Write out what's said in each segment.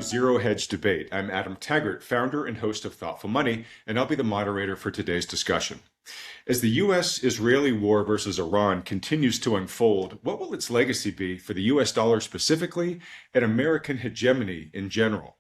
Zero Hedge Debate. I'm Adam Taggart, founder and host of Thoughtful Money, and I'll be the moderator for today's discussion. As the US-Israeli war versus Iran continues to unfold, what will its legacy be for the US dollar specifically and American hegemony in general?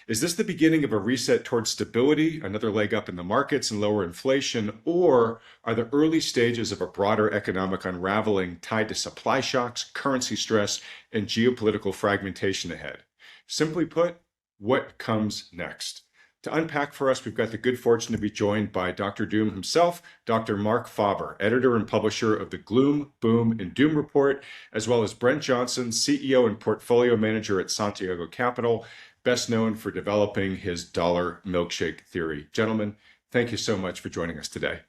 Is this the beginning of a reset towards stability, another leg up in the markets and lower inflation, or are the early stages of a broader economic unraveling tied to supply shocks, currency stress, and geopolitical fragmentation ahead? Simply put, what comes next? To unpack for us, we've got the good fortune to be joined by Dr. Doom himself, Dr. Marc Faber, editor and publisher of the Gloom, Boom, and Doom Report, as well as Brent Johnson, CEO and portfolio manager at Santiago Capital, best known for developing his Dollar Milkshake Theory. Gentlemen, thank you so much for joining us today.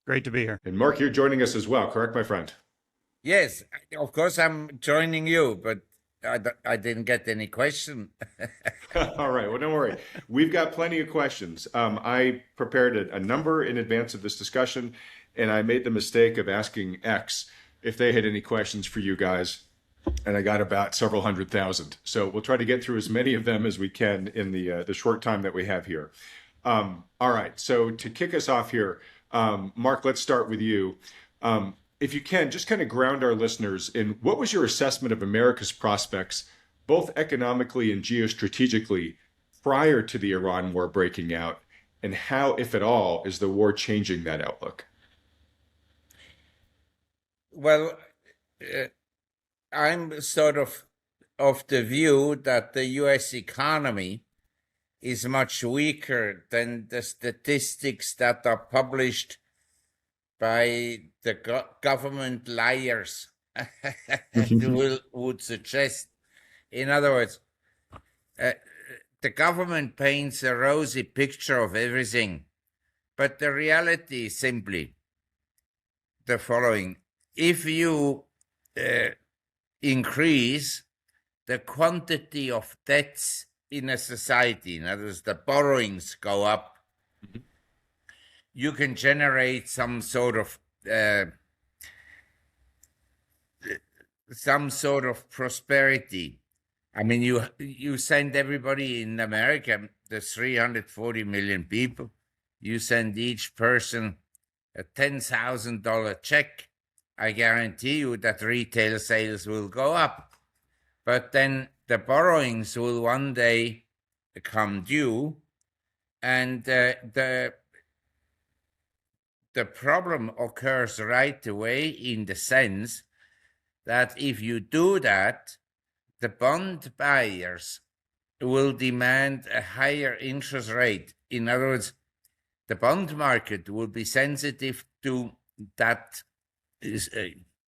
Great to be here. And Marc, you're joining us as well, correct, my friend? Yes, of course I'm joining you, but I didn't get any question. All right, well, don't worry. We've got plenty of questions. I prepared a number in advance of this discussion, and I made the mistake of asking X if they had any questions for you guys, and I got about several hundred thousand. So we'll try to get through as many of them as we can in the short time that we have here. All right, so to kick us off here, Marc, let's start with you. If you can, just kind of ground our listeners in what was your assessment of America's prospects, both economically and geostrategically, prior to the Iran war breaking out, and how, if at all, is the war changing that outlook? Well, I'm sort of the view that the U.S. economy is much weaker than the statistics that are published by the government liars would suggest. In other words, the government paints a rosy picture of everything, but the reality is simply the following. If you increase the quantity of debts in a society, in other words, the borrowings go up, you can generate some sort of prosperity. I mean, you send everybody in America, there's 340 million people, you send each person a $10,000 check. I guarantee you that retail sales will go up. But then the borrowings will one day come due, and the problem occurs right away in the sense that if you do that, the bond buyers will demand a higher interest rate. In other words, the bond market will be sensitive to that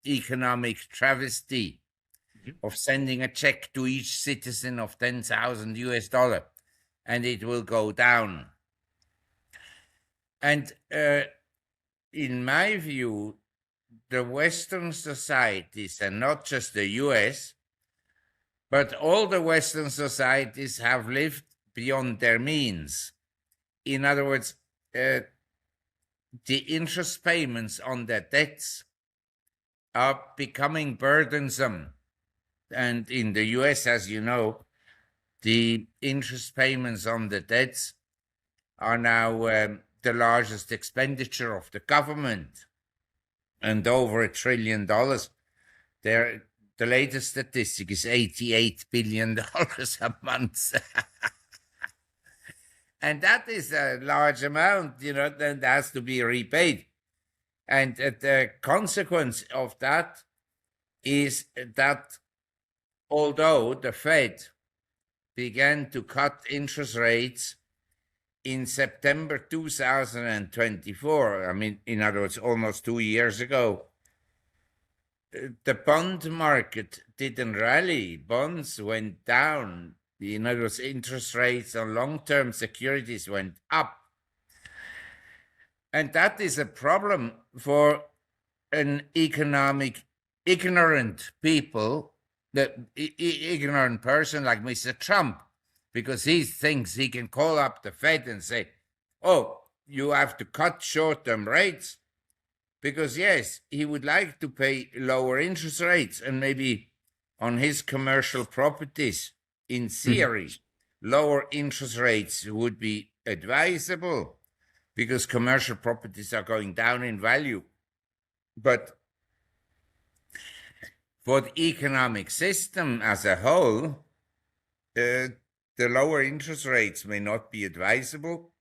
economic travesty of sending a check to each citizen of 10,000 US dollar, and it will go down. And in my view, the Western societies, and not just the US, but all the Western societies have lived beyond their means. In other words, the interest payments on their debts are becoming burdensome. And in the US, as you know, the interest payments on the debts are now the largest expenditure of the government, and over $1 trillion. The latest statistic is $88 billion a month. And that is a large amount, that has to be repaid. And the consequence of that is that although the Fed began to cut interest rates in September 2024, I mean, in other words, almost 2 years ago, the bond market didn't rally. Bonds went down. In other words, interest rates on long-term securities went up. And that is a problem for an ignorant people, the ignorant person like Mr. Trump, because he thinks he can call up the Fed and say, oh, you have to cut short-term rates, because yes, he would like to pay lower interest rates, and maybe on his commercial properties in theory, lower interest rates would be advisable because commercial properties are going down in value. But for the economic system as a whole, the lower interest rates may not be advisable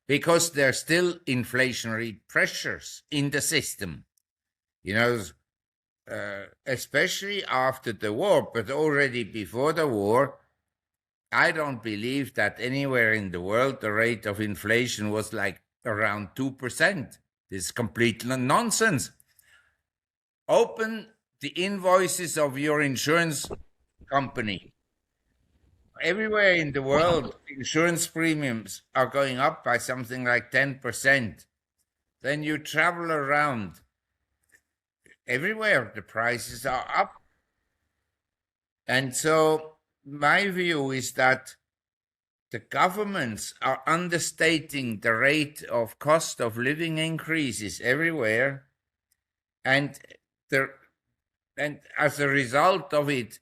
because there are still inflationary pressures in the system. You know, especially after the war, but already before the war, I don't believe that anywhere in the world the rate of inflation was like around 2%. This is complete nonsense. Open the invoices of your insurance company. Everywhere in the world, insurance premiums are going up by something like 10%. Then you travel around. Everywhere the prices are up. And so my view is that the governments are understating the rate of cost of living increases everywhere. And as a result of it,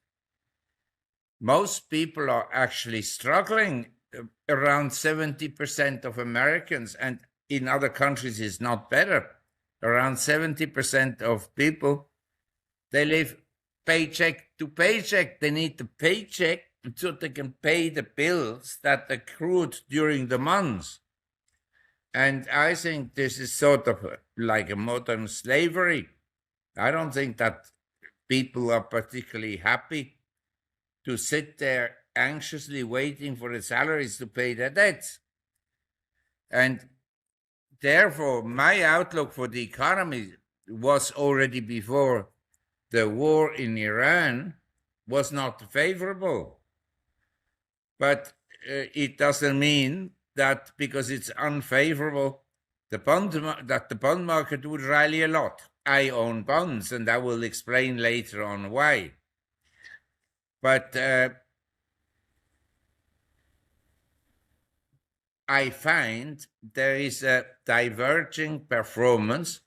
most people are actually struggling. Around 70% of Americans, and in other countries it's not better, around 70% of people, they live paycheck to paycheck. They need the paycheck so they can pay the bills that accrued during the months. And I think this is sort of like a modern slavery. I don't think that people are particularly happy to sit there anxiously waiting for the salaries to pay their debts. And therefore, my outlook for the economy was already before the war in Iran was not favorable. But it doesn't mean that because it's unfavorable, that the bond market would rally a lot. I own bonds, and I will explain later on why. But I find there is a diverging performance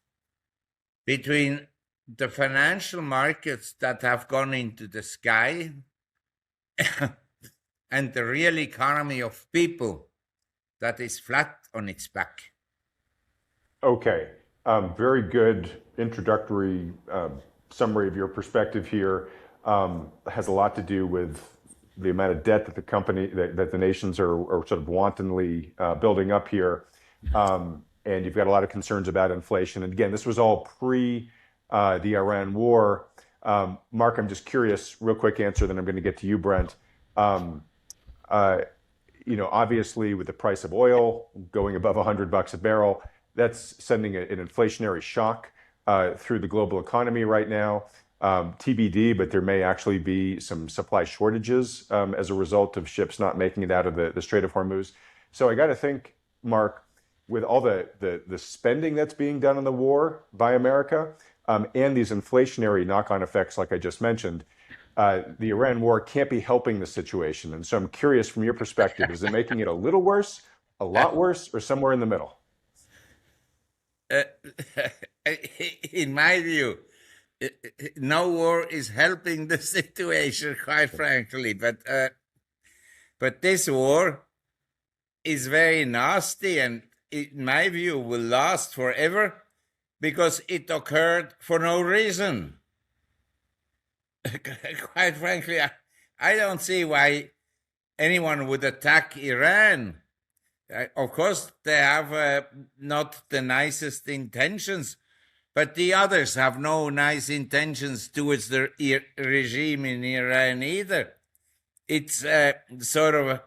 between the financial markets that have gone into the sky and the real economy of people that is flat on its back. Okay, very good introductory summary of your perspective here. Has a lot to do with the amount of debt that the nations are sort of wantonly building up here. And you've got a lot of concerns about inflation. And again, this was all pre the Iran war. Mark, I'm just curious, real quick answer, then I'm going to get to you, Brent. Obviously with the price of oil going above $100 a barrel, that's sending an inflationary shock through the global economy right now. TBD, but there may actually be some supply shortages as a result of ships not making it out of the Strait of Hormuz. So I got to think, Mark, with all the spending that's being done on the war by America and these inflationary knock-on effects, like I just mentioned, the Iran war can't be helping the situation. And so I'm curious, from your perspective, is it making it a little worse, a lot worse, or somewhere in the middle? In my view, no war is helping the situation, quite frankly. But this war is very nasty, and in my view will last forever because it occurred for no reason. Quite frankly, I don't see why anyone would attack Iran. Of course, they have not the nicest intentions, but the others have no nice intentions towards the regime in Iran either. It's sort of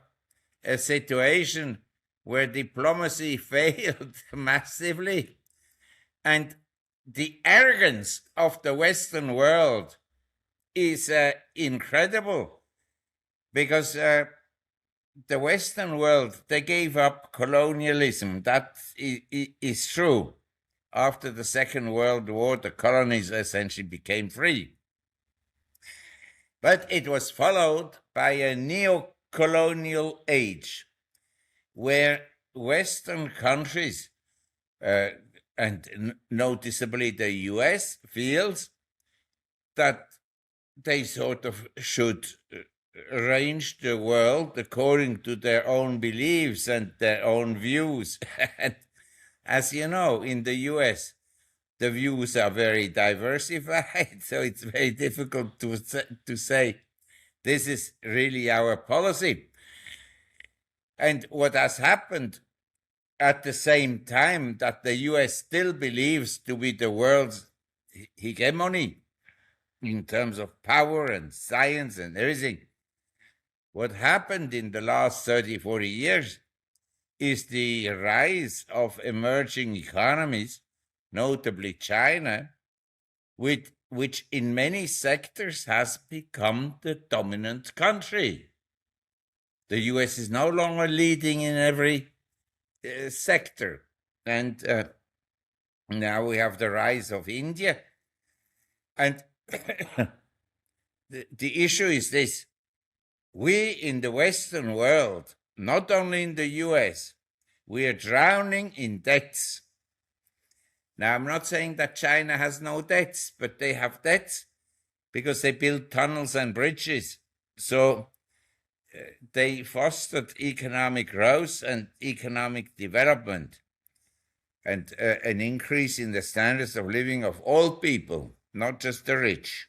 a situation where diplomacy failed massively. And the arrogance of the Western world is incredible, because the Western world, they gave up colonialism. That is true. After the Second World War, the colonies essentially became free. But it was followed by a neo-colonial age where Western countries, and noticeably the US, feels that they sort of should arrange the world according to their own beliefs and their own views. And as you know, in the US, the views are very diversified, so it's very difficult to say this is really our policy. And what has happened at the same time that the US still believes to be the world's hegemony in terms of power and science and everything. What happened in the last 30, 40 years is the rise of emerging economies, notably China, which in many sectors has become the dominant country. The US is no longer leading in every sector. And now we have the rise of India. And the issue is this. We in the Western world, not only in the US, we are drowning in debts. Now, I'm not saying that China has no debts, but they have debts because they built tunnels and bridges. So they fostered economic growth and economic development and an increase in the standards of living of all people, not just the rich.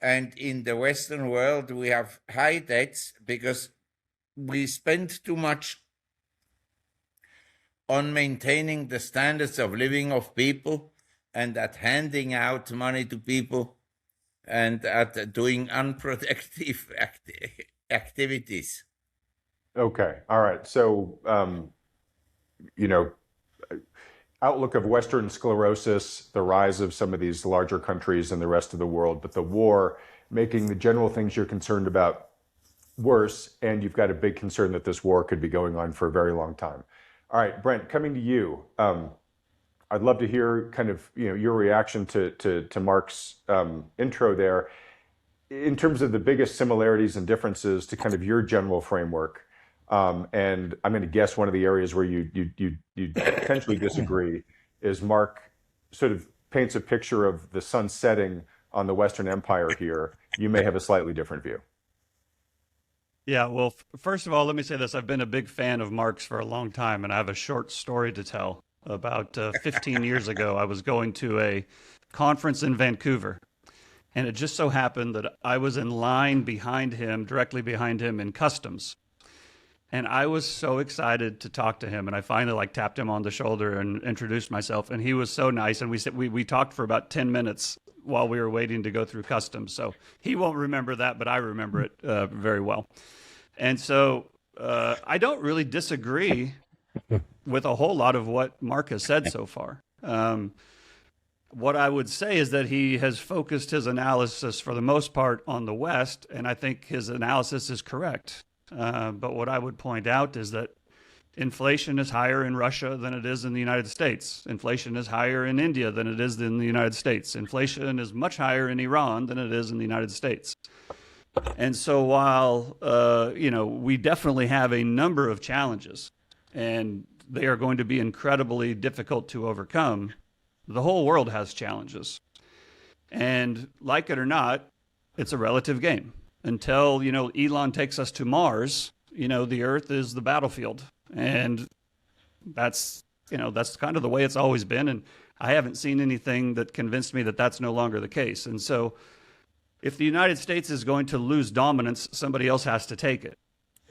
And in the Western world, we have high debts because we spend too much on maintaining the standards of living of people and at handing out money to people and at doing unproductive activities. Okay. All right. So, outlook of Western sclerosis, the rise of some of these larger countries and the rest of the world, but the war making the general things you're concerned about worse, and you've got a big concern that this war could be going on for a very long time. All right, Brent, coming to you. I'd love to hear kind of your reaction to Marc's intro there in terms of the biggest similarities and differences to kind of your general framework. And I'm going to guess one of the areas where you potentially disagree is Marc sort of paints a picture of the sun setting on the Western Empire here. You may have a slightly different view. Yeah, well, first of all, let me say this. I've been a big fan of Marc's for a long time, and I have a short story to tell. About 15 years ago, I was going to a conference in Vancouver, and it just so happened that I was in line behind him, directly behind him in customs. And I was so excited to talk to him, and I finally tapped him on the shoulder and introduced myself, and he was so nice, and we talked for about 10 minutes while we were waiting to go through customs. So he won't remember that, but I remember it very well. And so I don't really disagree with a whole lot of what Marc has said so far. What I would say is that he has focused his analysis for the most part on the West, and I think his analysis is correct. But what I would point out is that inflation is higher in Russia than it is in the United States. Inflation is higher in India than it is in the United States. Inflation is much higher in Iran than it is in the United States. And so while, we definitely have a number of challenges, and they are going to be incredibly difficult to overcome, the whole world has challenges. And like it or not, it's a relative game. Until, Elon takes us to Mars, the Earth is the battlefield. And that's kind of the way it's always been. And I haven't seen anything that convinced me that that's no longer the case. And so if the United States is going to lose dominance, somebody else has to take it.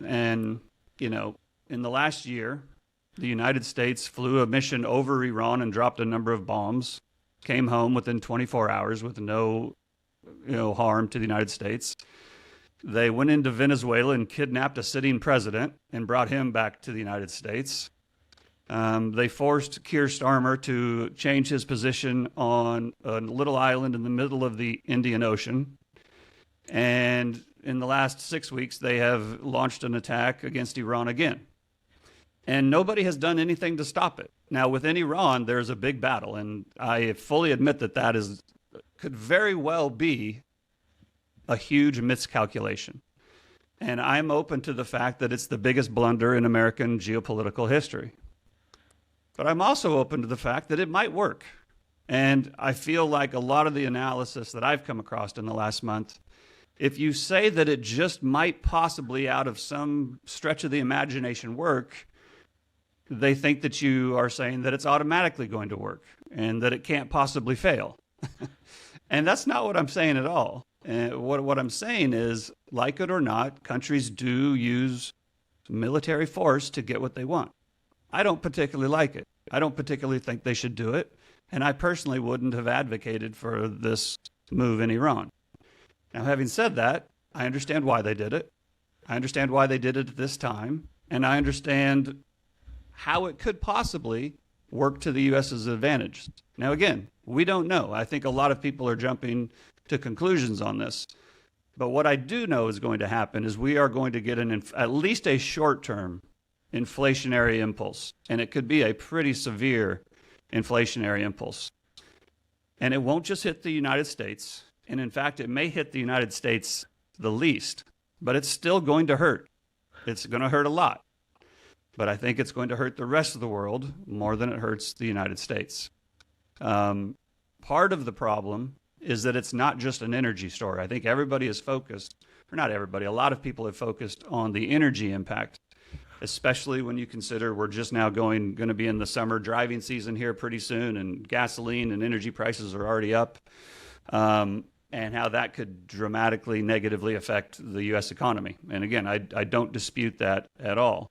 And, in the last year, the United States flew a mission over Iran and dropped a number of bombs, came home within 24 hours with no, harm to the United States. They went into Venezuela and kidnapped a sitting president and brought him back to the United States. They forced Keir Starmer to change his position on a little island in the middle of the Indian Ocean. And in the last 6 weeks, they have launched an attack against Iran again. And nobody has done anything to stop it. Now, within Iran, there's a big battle, and I fully admit that could very well be a huge miscalculation. And I'm open to the fact that it's the biggest blunder in American geopolitical history. But I'm also open to the fact that it might work. And I feel like a lot of the analysis that I've come across in the last month If you say that it just might possibly, out of some stretch of the imagination, work, they think that you are saying that it's automatically going to work and that it can't possibly fail. And that's not what I'm saying at all. What I'm saying is, like it or not, countries do use military force to get what they want. I don't particularly like it. I don't particularly think they should do it. And I personally wouldn't have advocated for this move in Iran. Now, having said that, I understand why they did it. I understand why they did it at this time. And I understand how it could possibly work to the U.S.'s advantage. Now, again, we don't know. I think a lot of people are jumping to conclusions on this. But what I do know is going to happen is we are going to get at least a short-term inflationary impulse. And it could be a pretty severe inflationary impulse. And it won't just hit the United States. And in fact, it may hit the United States the least, but it's still going to hurt. It's going to hurt a lot. But I think it's going to hurt the rest of the world more than it hurts the United States. Part of the problem is that it's not just an energy story. I think everybody is focused, or not everybody, a lot of people have focused on the energy impact, especially when you consider we're just now going to be in the summer driving season here pretty soon, and gasoline and energy prices are already up, and how that could dramatically negatively affect the U.S. economy. And again, I don't dispute that at all.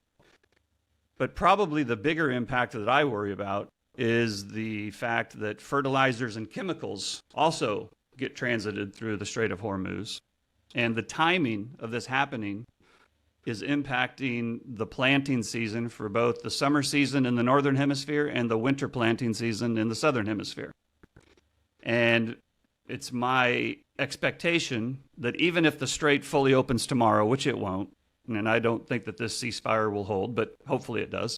But probably the bigger impact that I worry about is the fact that fertilizers and chemicals also get transited through the Strait of Hormuz. And the timing of this happening is impacting the planting season for both the summer season in the Northern Hemisphere and the winter planting season in the Southern Hemisphere. And it's my expectation that even if the Strait fully opens tomorrow, which it won't, and I don't think that this ceasefire will hold, but hopefully it does.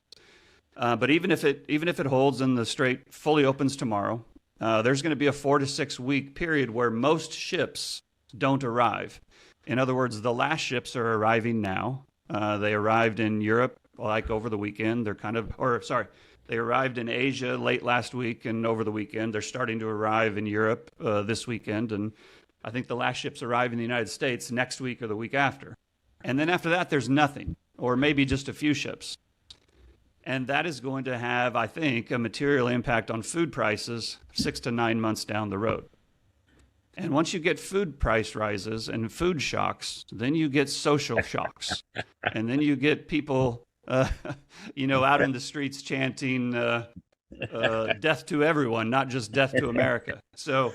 But even if it holds and the Strait fully opens tomorrow, there's going to be a 4 to 6 week period where most ships don't arrive. In other words, the last ships are arriving now. They arrived in Europe like over the weekend. They arrived in Asia late last week and over the weekend. They're starting to arrive in Europe this weekend. And I think the last ships arrive in the United States next week or the week after. And then after that, there's nothing, or maybe just a few ships. And that is going to have, I think, a material impact on food prices 6 to 9 months down the road. And once you get food price rises and food shocks, then you get social shocks. And then you get people, out in the streets chanting death to everyone, not just death to America. So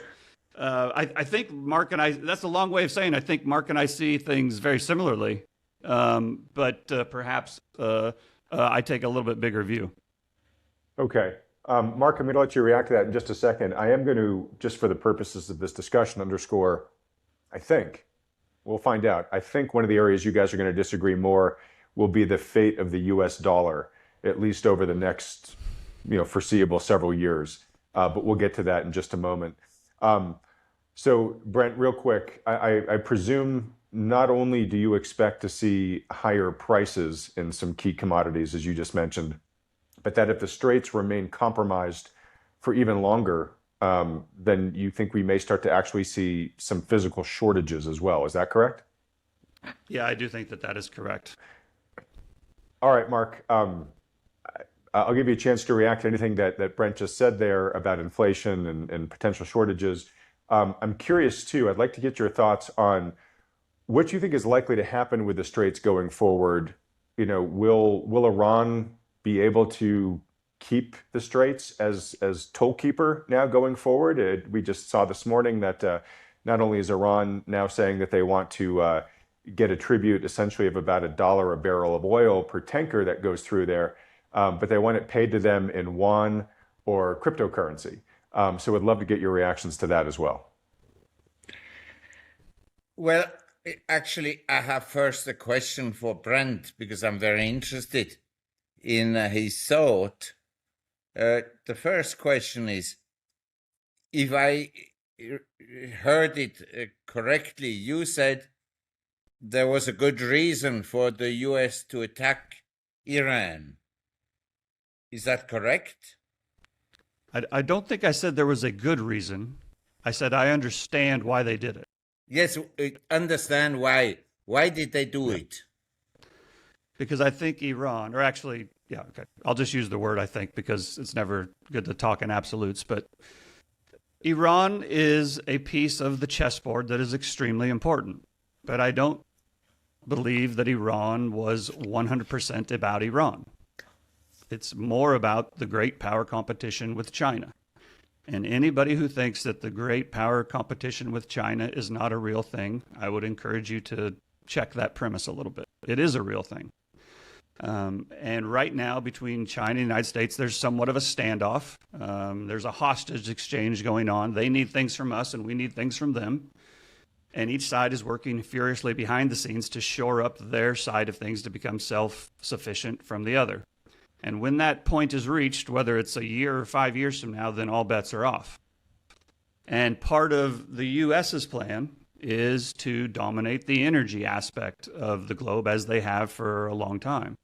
I think Mark and I, that's a long way of saying I think Mark and I see things very similarly, but perhaps I take a little bit bigger view. Okay. Mark, I'm going to let you react to that in just a second. I am going to, just for the purposes of this discussion, underscore, I think, we'll find out. I think one of the areas you guys are going to disagree more will be the fate of the US dollar, at least over the next, foreseeable several years. But we'll get to that in just a moment. So Brent, real quick, I presume not only do you expect to see higher prices in some key commodities, as you just mentioned, but that if the straits remain compromised for even longer, then you think we may start to actually see some physical shortages as well. Is that correct? Yeah, I do think that is correct. All right, Mark. I'll give you a chance to react to anything that Brent just said there about inflation and potential shortages. I'm curious too, I'd like to get your thoughts on what you think is likely to happen with the straits going forward. Will Iran be able to keep the straits as toll keeper now going forward? We just saw this morning that not only is Iran now saying that they want to get a tribute essentially of about $1 a barrel of oil per tanker that goes through there, but they want it paid to them in yuan or cryptocurrency. So I'd love to get your reactions to that as well. Well, actually, I have first a question for Brent, because I'm very interested in his thought. The first question is, if I heard it correctly, you said there was a good reason for the US to attack Iran. Is that correct? I don't think I said there was a good reason. I said I understand why they did it. Yes, understand why. Why did they do it? Because I think Iran, or actually, yeah, okay, I'll just use the word I think because it's never good to talk in absolutes, but Iran is a piece of the chessboard that is extremely important. But I don't believe that Iran was 100% about Iran. It's more about the great power competition with China. And anybody who thinks that the great power competition with China is not a real thing, I would encourage you to check that premise a little bit. It is a real thing. And right now, between China and the United States, there's somewhat of a standoff. There's a hostage exchange going on. They need things from us, and we need things from them. And each side is working furiously behind the scenes to shore up their side of things to become self-sufficient from the other. And when that point is reached, whether it's a year or 5 years from now, then all bets are off. And part of the U.S.'s plan is to dominate the energy aspect of the globe as they have for a long time.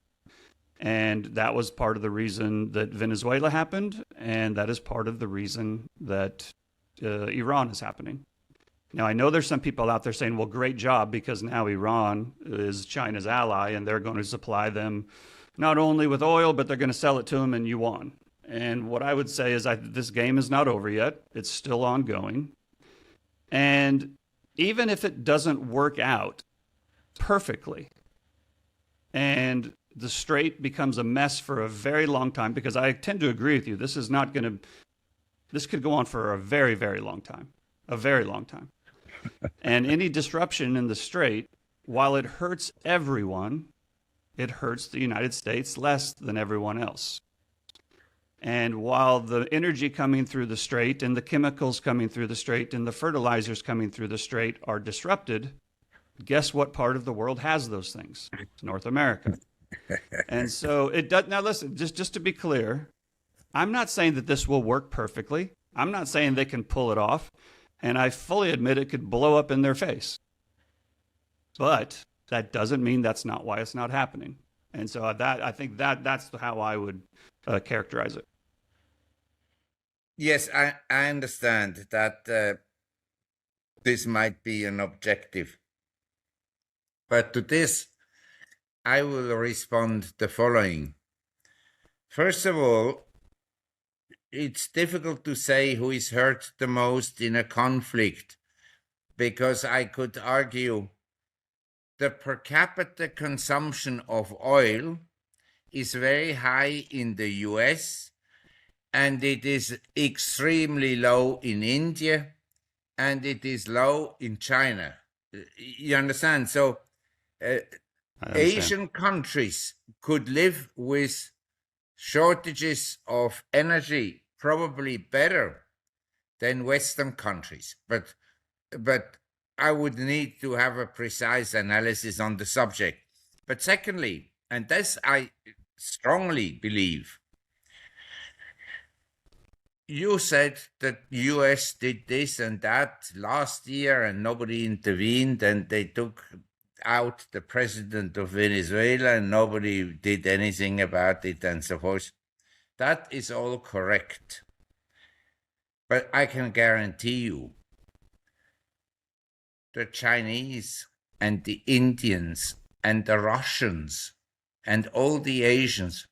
And that was part of the reason that Venezuela happened, and that is part of the reason that Iran is happening. Now, I know there's some people out there saying, well, great job, because now Iran is China's ally, and they're going to supply them not only with oil, but they're going to sell it to them in yuan. And what I would say is this game is not over yet. It's still ongoing. And even if it doesn't work out perfectly, and the strait becomes a mess for a very long time, because I tend to agree with you, this could go on for a very, very long time, a very long time. And any disruption in the strait, while it hurts everyone, it hurts the United States less than everyone else. And while the energy coming through the strait and the chemicals coming through the strait and the fertilizers coming through the strait are disrupted, guess what part of the world has those things? It's North America. And so it does. Now, listen, just to be clear, I'm not saying that this will work perfectly. I'm not saying they can pull it off. And I fully admit it could blow up in their face. But that doesn't mean that's not why it's not happening. And so I think that's how I would characterize it. Yes, I understand that this might be an objective. But to this, I will respond the following. First of all, it's difficult to say who is hurt the most in a conflict, because I could argue the per capita consumption of oil is very high in the US, and it is extremely low in India, and it is low in China. You understand? So Asian countries could live with shortages of energy probably better than Western countries. But I would need to have a precise analysis on the subject. But secondly, and this I strongly believe, you said that US did this and that last year and nobody intervened, and they took out the president of Venezuela and nobody did anything about it and so forth. That is all correct. But I can guarantee you the Chinese and the Indians and the Russians and all the Asians,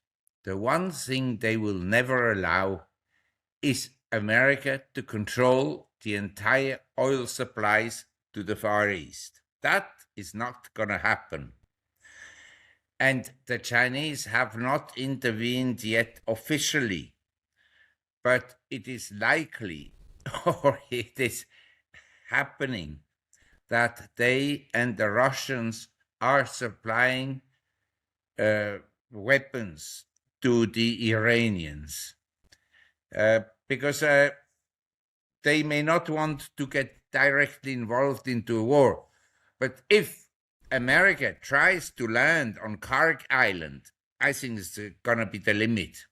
the one thing they will never allow is America to control the entire oil supplies to the Far East. That is not going to happen. And the Chinese have not intervened yet officially, but it is likely, or it is happening, that they and the Russians are supplying weapons to the Iranians because they may not want to get directly involved into a war. But if America tries to land on Karg Island, I think it's going to be the limit.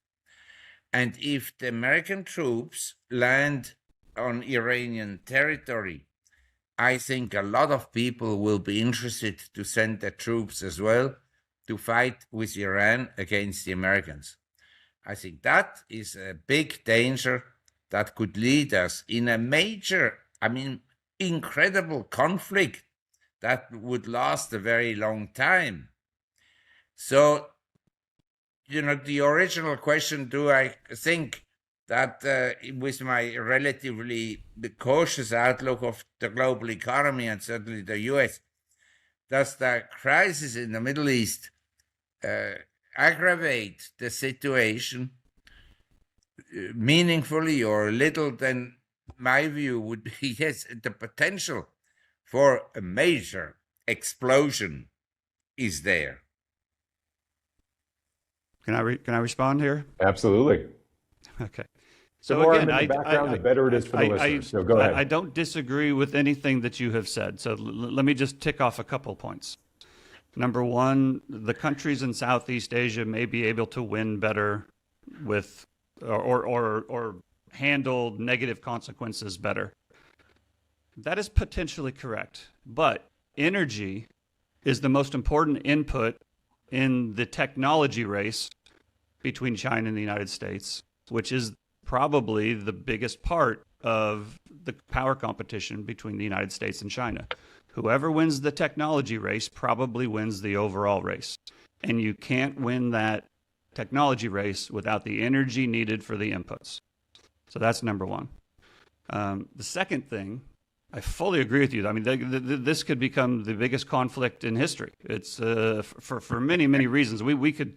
And if the American troops land on Iranian territory, I think a lot of people will be interested to send their troops as well to fight with Iran against the Americans. I think that is a big danger that could lead us in a major, incredible conflict that would last a very long time. So, the original question, do I think that with my relatively cautious outlook of the global economy and certainly the US, does the crisis in the Middle East aggravate the situation meaningfully or little? Then my view would be yes, the potential for a major explosion is there. Can I respond here? Absolutely. Okay. So the more I'm in the background, the better it is for the listeners. So go ahead. I don't disagree with anything that you have said. So let me just tick off a couple points. Number one, the countries in Southeast Asia may be able to win better with or handle negative consequences better. That is potentially correct. But energy is the most important input in the technology race between China and the United States, which is probably the biggest part of the power competition between the United States and China. Whoever wins the technology race probably wins the overall race. And you can't win that technology race without the energy needed for the inputs. So that's number one. The second thing, I fully agree with you. I mean, this could become the biggest conflict in history. It's for many, many reasons. We could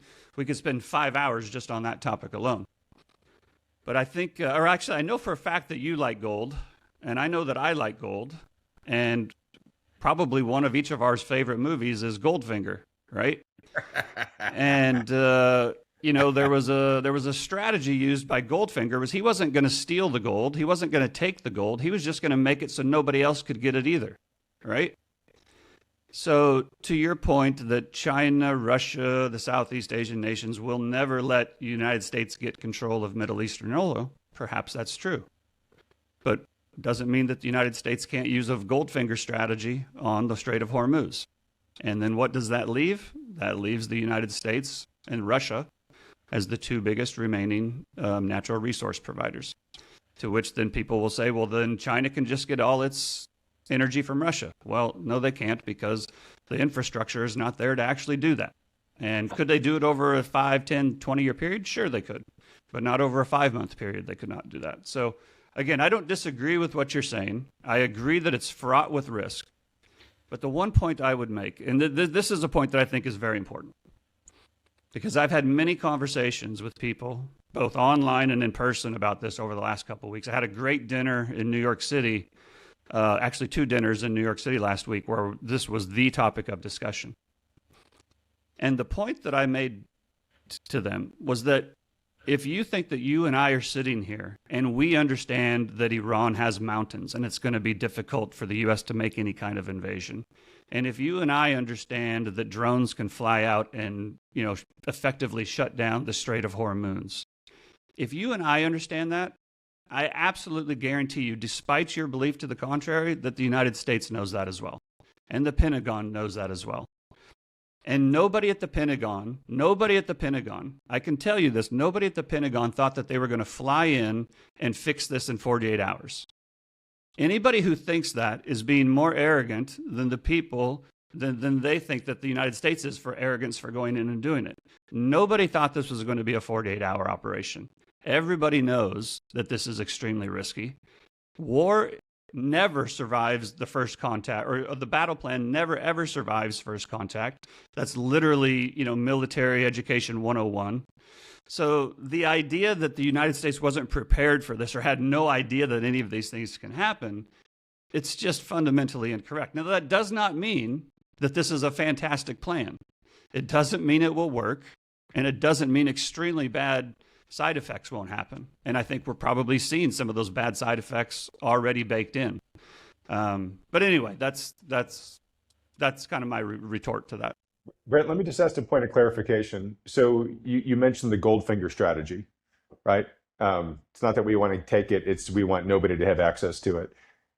spend 5 hours just on that topic alone. But I think, or actually, I know for a fact that you like gold, and I know that I like gold, and probably one of each of our favorite movies is Goldfinger, right? And there was a strategy used by Goldfinger was he wasn't going to steal the gold, he wasn't going to take the gold, he was just going to make it so nobody else could get it either, right? So to your point that China, Russia, the Southeast Asian nations will never let the United States get control of Middle Eastern oil, perhaps that's true. But it doesn't mean that the United States can't use a Goldfinger strategy on the Strait of Hormuz. And then what does that leave? That leaves the United States and Russia as the two biggest remaining natural resource providers. To which then people will say, well, then China can just get all its energy from Russia. Well, no, they can't, because the infrastructure is not there to actually do that. And could they do it over a 5, 10, 20-year period? Sure, they could. But not over a 5-month period, they could not do that. So again, I don't disagree with what you're saying. I agree that it's fraught with risk. But the one point I would make, and this is a point that I think is very important, because I've had many conversations with people, both online and in person, about this over the last couple of weeks. I had a great dinner in New York City, actually 2 dinners in New York City last week, where this was the topic of discussion. And the point that I made to them was that if you think that you and I are sitting here and we understand that Iran has mountains and it's going to be difficult for the U.S. to make any kind of invasion, and if you and I understand that drones can fly out and, effectively shut down the Strait of Hormuz, if you and I understand that, I absolutely guarantee you, despite your belief to the contrary, that the United States knows that as well. And the Pentagon knows that as well. And nobody at the Pentagon, I can tell you this, nobody at the Pentagon thought that they were going to fly in and fix this in 48 hours. Anybody who thinks that is being more arrogant than the people, than they think that the United States is for arrogance for going in and doing it. Nobody thought this was going to be a 48-hour operation. Everybody knows that this is extremely risky. War never survives the first contact, or the battle plan never ever survives first contact. That's literally, military education 101. So the idea that the United States wasn't prepared for this or had no idea that any of these things can happen, it's just fundamentally incorrect. Now, that does not mean that this is a fantastic plan. It doesn't mean it will work, and it doesn't mean extremely bad side effects won't happen. And I think we're probably seeing some of those bad side effects already baked in. But anyway, that's kind of my retort to that. Brent, let me just ask a point of clarification. So you mentioned the Goldfinger strategy, right? It's not that we want to take it, it's we want nobody to have access to it.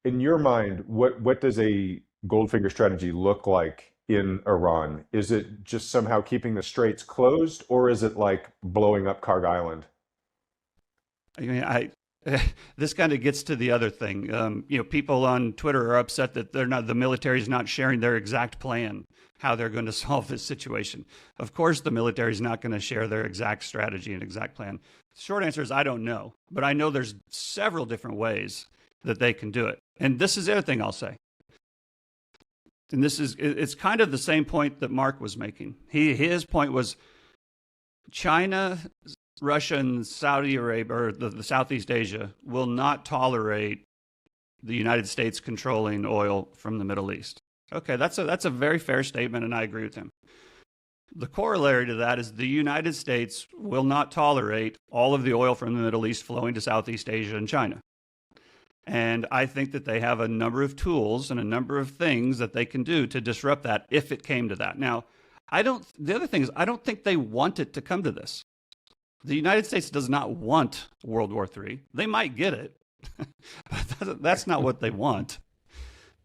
In your mind, what does a Goldfinger strategy look like in Iran? Is it just somehow keeping the straits closed, or is it like blowing up Karg Island? I mean, this kind of gets to the other thing. People on Twitter are upset that the military is not sharing their exact plan, how they're going to solve this situation. Of course, the military is not going to share their exact strategy and exact plan. The short answer is I don't know, but I know there's several different ways that they can do it. And this is the other thing I'll say. And it's kind of the same point that Marc was making. His point was China, Russia, and Saudi Arabia, or the Southeast Asia, will not tolerate the United States controlling oil from the Middle East. Okay, that's a very fair statement, and I agree with him. The corollary to that is the United States will not tolerate all of the oil from the Middle East flowing to Southeast Asia and China. And I think that they have a number of tools and a number of things that they can do to disrupt that if it came to that. Now, the other thing is, I don't think they want it to come to this. The United States does not want World War III. They might get it, but that's not what they want.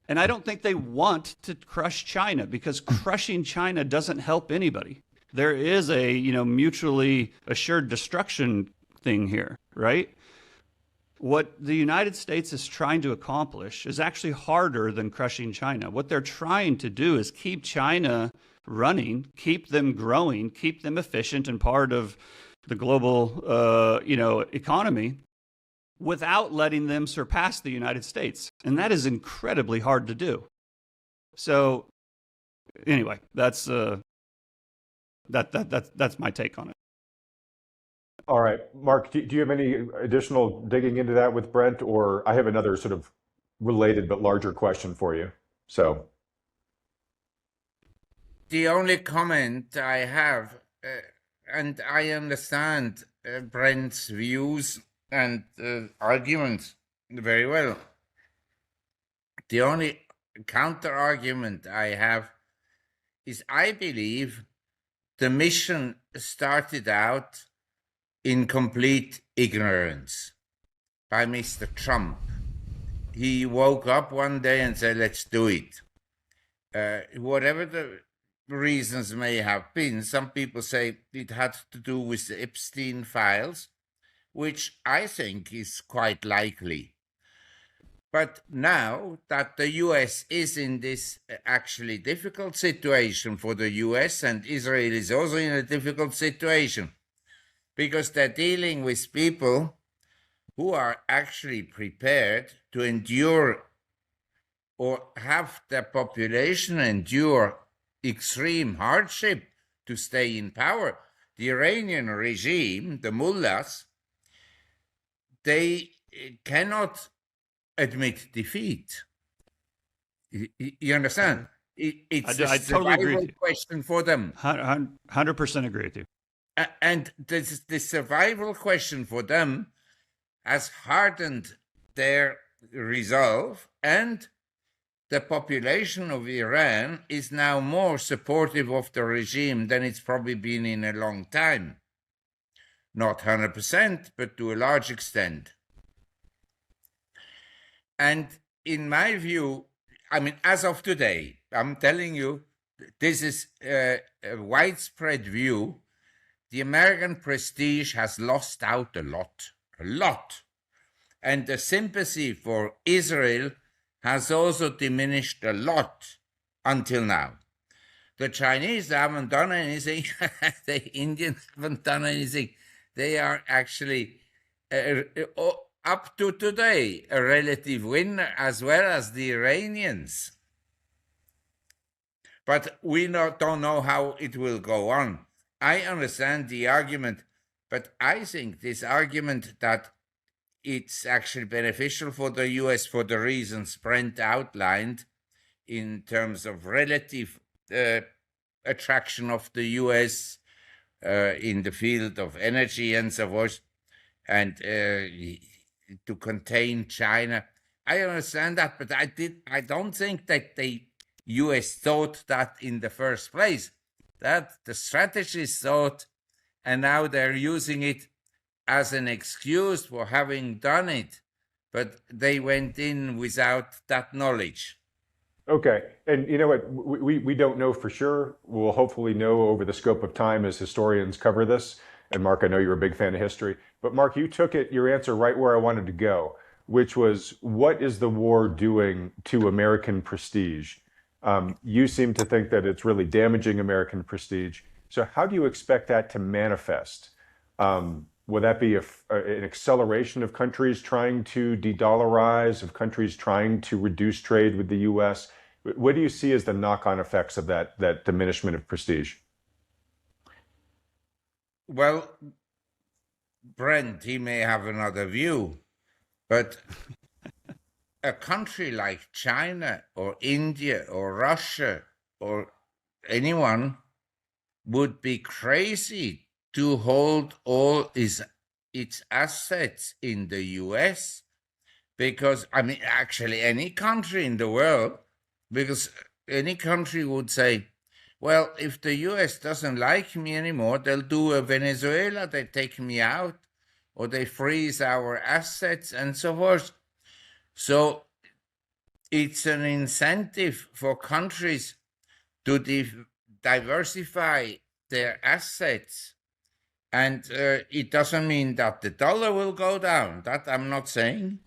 And I don't think they want to crush China, because crushing China doesn't help anybody. There is a, mutually assured destruction thing here, right? What the United States is trying to accomplish is actually harder than crushing China. What they're trying to do is keep China running, keep them growing, keep them efficient and part of the global, economy, without letting them surpass the United States. And that is incredibly hard to do. So anyway, that's my take on it. All right, Marc, do you have any additional digging into that with Brent, or I have another sort of related but larger question for you. So the only comment I have, and I understand Brent's views and arguments very well. The only counter argument I have is I believe the mission started out in complete ignorance by Mr. Trump. He woke up one day and said, let's do it. Whatever the reasons may have been, some people say it had to do with the Epstein files, which I think is quite likely. But now that the US is in this actually difficult situation for the US, and Israel is also in a difficult situation, because they're dealing with people who are actually prepared to endure or have their population endure extreme hardship to stay in power. The Iranian regime, the mullahs, they cannot admit defeat. You understand? It's a survival question for them. 100% agree with you. And the survival question for them has hardened their resolve, and the population of Iran is now more supportive of the regime than it's probably been in a long time. Not 100%, but to a large extent. And in my view, I mean, as of today, I'm telling you, this is a widespread view. The American prestige has lost out a lot. And the sympathy for Israel has also diminished a lot until now. The Chinese haven't done anything. The Indians haven't done anything. They are actually, up to today, a relative winner, as well as the Iranians. But we don't know how it will go on. I understand the argument, but I think this argument that it's actually beneficial for the US for the reasons Brent outlined in terms of relative attraction of the US in the field of energy and so forth, and to contain China. I understand that, but I don't think that the US thought that in the first place. That the strategists thought, and now they're using it as an excuse for having done it, but they went in without that knowledge. Okay, and you know what, we don't know for sure. We'll hopefully know over the scope of time as historians cover this. And Marc, I know you're a big fan of history. But Mark, you took your answer right where I wanted to go, which was, what is the war doing to American prestige? You seem to think that it's really damaging American prestige. So how do you expect that to manifest? Would that be an acceleration of countries trying to de-dollarize, of countries trying to reduce trade with the U.S.? What do you see as the knock-on effects of that diminishment of prestige? Well, Brent, he may have another view, but a country like China or India or Russia or anyone would be crazy to hold all its assets in the US, because, I mean, actually any country in the world, because any country would say, well, if the US doesn't like me anymore, they'll do a Venezuela, they take me out, or they freeze our assets and so forth. So it's an incentive for countries to diversify their assets. And it doesn't mean that the dollar will go down. That I'm not saying.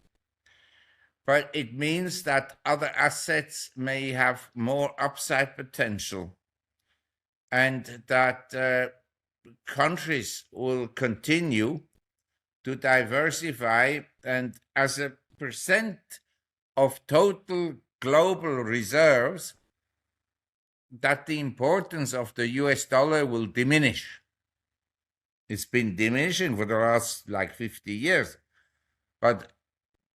But it means that other assets may have more upside potential, and that countries will continue to diversify, and as a percent of total global reserves, that the importance of the US dollar will diminish. It's been diminishing for the last 50 years, but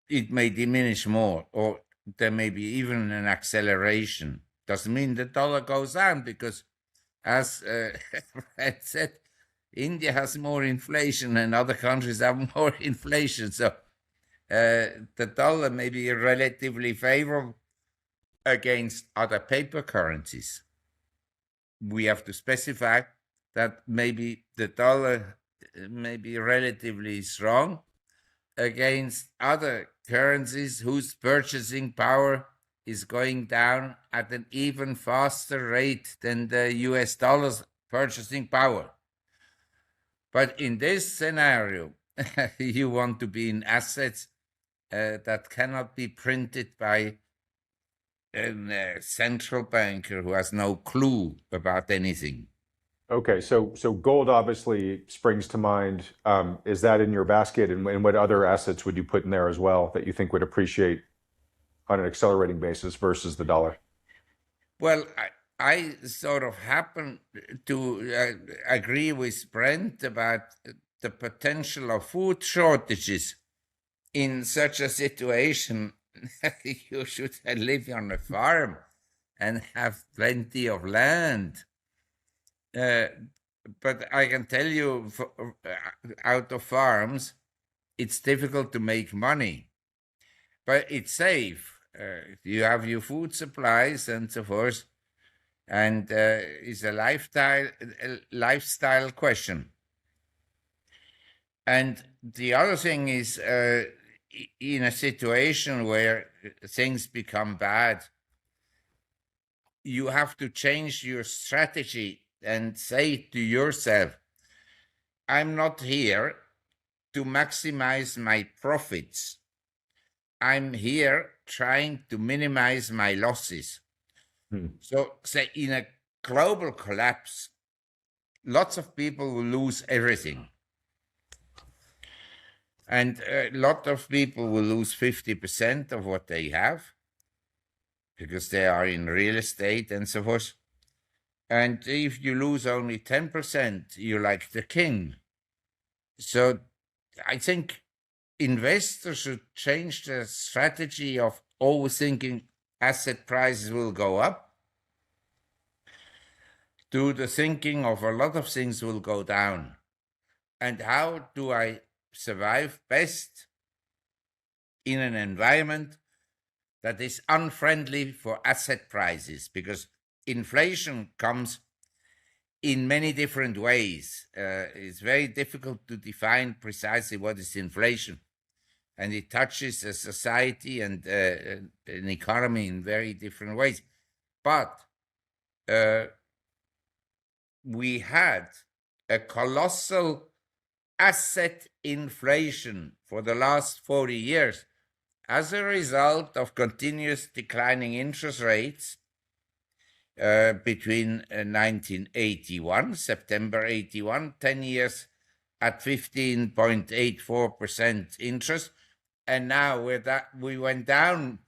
it may diminish more, or there may be even an acceleration. Doesn't mean the dollar goes down, because as Fred said, India has more inflation and other countries have more inflation. So the dollar may be relatively favorable against other paper currencies. We have to specify that maybe the dollar may be relatively strong against other currencies whose purchasing power is going down at an even faster rate than the US dollar's purchasing power. But in this scenario, you want to be in assets that cannot be printed by a central banker who has no clue about anything. Okay, so gold obviously springs to mind. Is that in your basket, and what other assets would you put in there as well that you think would appreciate on an accelerating basis versus the dollar? Well, I sort of happen to agree with Brent about the potential of food shortages. In such a situation, you should live on a farm and have plenty of land. But I can tell you, out of farms, it's difficult to make money, but it's safe. You have your food supplies and so forth, and it's a lifestyle question. And the other thing is, in a situation where things become bad, you have to change your strategy and say to yourself, I'm not here to maximize my profits. I'm here trying to minimize my losses. So, say, in a global collapse, lots of people will lose everything. And a lot of people will lose 50% of what they have, because they are in real estate and so forth. And if you lose only 10%, you're like the king. So I think investors should change the strategy of always thinking asset prices will go up to the thinking of a lot of things will go down. And how do I survive best in an environment that is unfriendly for asset prices? Because inflation comes in many different ways. It's very difficult to define precisely what is inflation. And it touches a society and an economy in very different ways. But we had a colossal asset inflation for the last 40 years as a result of continuous declining interest rates between 1981, September 81, 10 years at 15.84% interest. And now we went down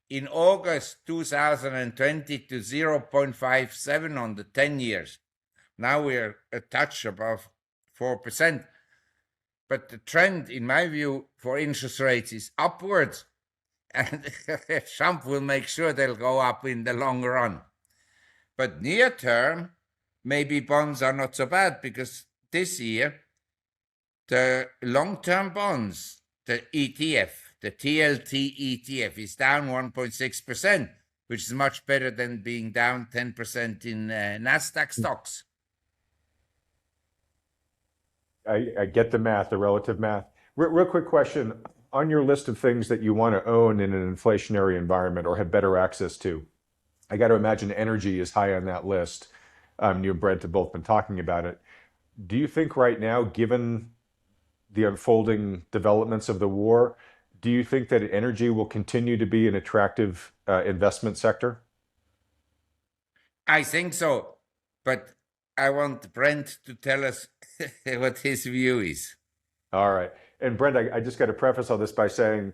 in August 2020 to 0.57 on the 10 years. Now we're a touch above 4%. But the trend, in my view, for interest rates is upwards. And Trump will make sure they'll go up in the long run. But near term, maybe bonds are not so bad, because this year, the long-term bonds, the ETF, the TLT ETF, is down 1.6%, which is much better than being down 10% in NASDAQ stocks. I get the math, the relative math. Real quick question. On your list of things that you want to own in an inflationary environment or have better access to, I got to imagine energy is high on that list. You and Brent have both been talking about it. Do you think right now, given the unfolding developments of the war, do you think that energy will continue to be an attractive investment sector? I think so, but I want Brent to tell us what his view is. All right. And Brent, I just got to preface all this by saying,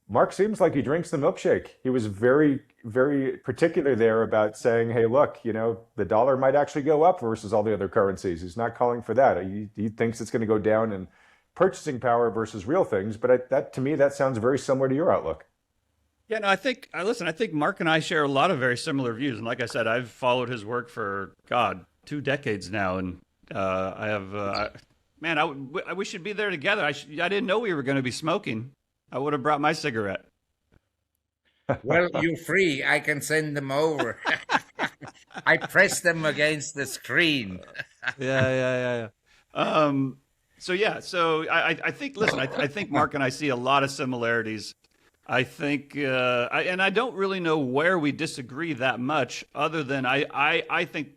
Mark seems like he drinks the milkshake. He was very, very particular there about saying, hey, look, the dollar might actually go up versus all the other currencies. He's not calling for that. He thinks it's going to go down in purchasing power versus real things. But that, to me, that sounds very similar to your outlook. Yeah, no, I think Mark and I share a lot of very similar views. And like I said, I've followed his work for, 2 decades now. And we should be there together. I didn't know we were going to be smoking. I would have brought my cigarette. Well, you're free. I can send them over. I press them against the screen. Yeah. So I think, listen, I think Mark and I see a lot of similarities. I think, and I don't really know where we disagree that much, other than I think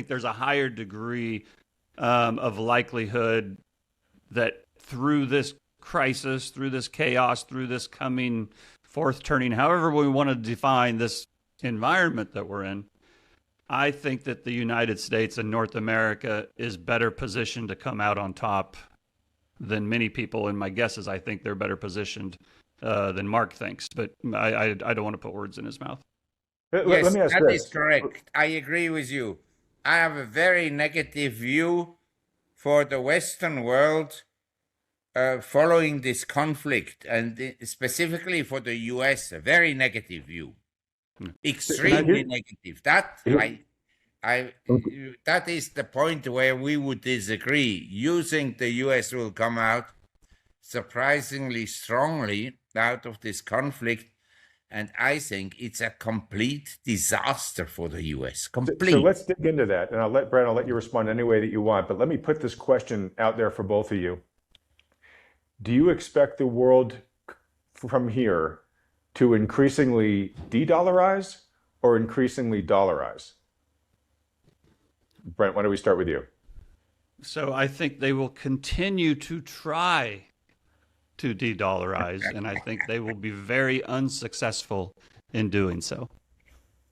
there's a higher degree of likelihood that through this crisis, through this chaos, through this coming fourth turning, however we want to define this environment that we're in, I think that the United States and North America is better positioned to come out on top than many people. And my guess is I think they're better positioned than Mark thinks. But I don't want to put words in his mouth. Yes, let me ask that this. is correct. I agree with you. I have a very negative view for the Western world following this conflict, and specifically for the US, a very negative view, extremely negative. That is the point where we would disagree. You think the US will come out surprisingly strongly out of this conflict, and I think it's a complete disaster for the US. Complete. So let's dig into that, and I'll let you respond any way that you want. But let me put this question out there for both of you. Do you expect the world from here to increasingly de-dollarize or increasingly dollarize? Brent, why don't we start with you? So I think they will continue to try to de-dollarize, and I think they will be very unsuccessful in doing so.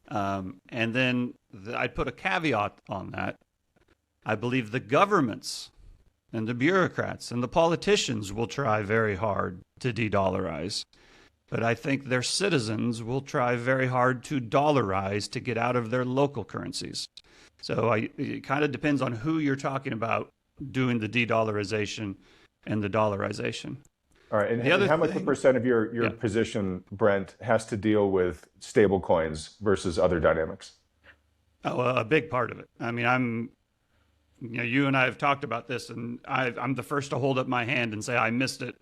And then I'd put a caveat on that. I believe the governments and the bureaucrats and the politicians will try very hard to de-dollarize. But I think their citizens will try very hard to dollarize to get out of their local currencies. So it kind of depends on who you're talking about doing the de-dollarization and the dollarization. All right, and how much percent of your position, Brent, has to deal with stable coins versus other dynamics? Oh, a big part of it. I mean, you and I have talked about this, and I'm the first to hold up my hand and say I missed it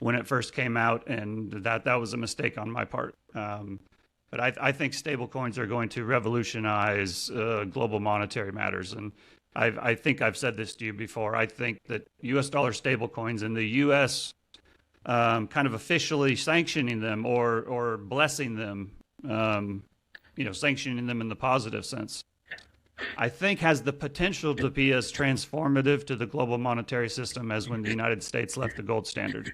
when it first came out, and that was a mistake on my part. But I think stable coins are going to revolutionize global monetary matters, and I think I've said this to you before. I think that U.S. dollar stable coins in the U.S. Kind of officially sanctioning them or blessing them, sanctioning them in the positive sense, I think has the potential to be as transformative to the global monetary system as when the United States left the gold standard.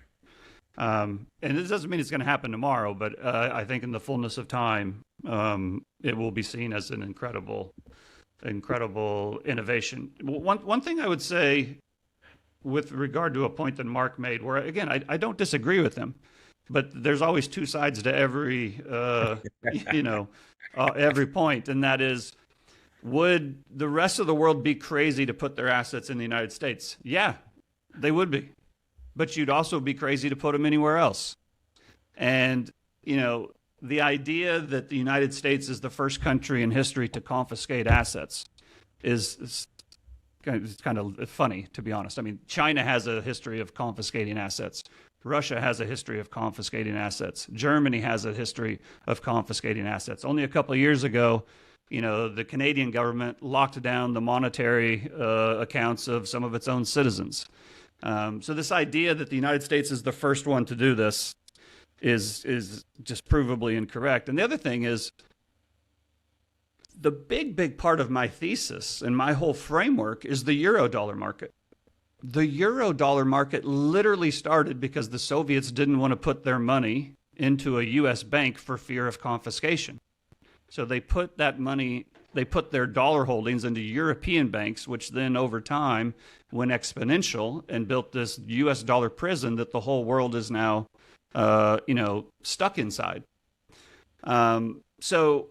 And this doesn't mean it's going to happen tomorrow, but I think in the fullness of time, it will be seen as an incredible innovation. One thing I would say with regard to a point that Marc made, where again, I don't disagree with him, but there's always two sides to every, every point. And that is, would the rest of the world be crazy to put their assets in the United States? Yeah, they would be. But you'd also be crazy to put them anywhere else. And, the idea that the United States is the first country in history to confiscate assets is kind of funny, to be honest. I mean, China has a history of confiscating assets. Russia has a history of confiscating assets. Germany has a history of confiscating assets. Only a couple of years ago, the Canadian government locked down the monetary accounts of some of its own citizens. So this idea that the United States is the first one to do this is just provably incorrect. And the other thing is, the big part of my thesis and my whole framework is the euro-dollar market. The euro-dollar market literally started because the Soviets didn't want to put their money into a U.S. bank for fear of confiscation. So they put their dollar holdings into European banks, which then over time went exponential and built this U.S. dollar prison that the whole world is now, stuck inside. So,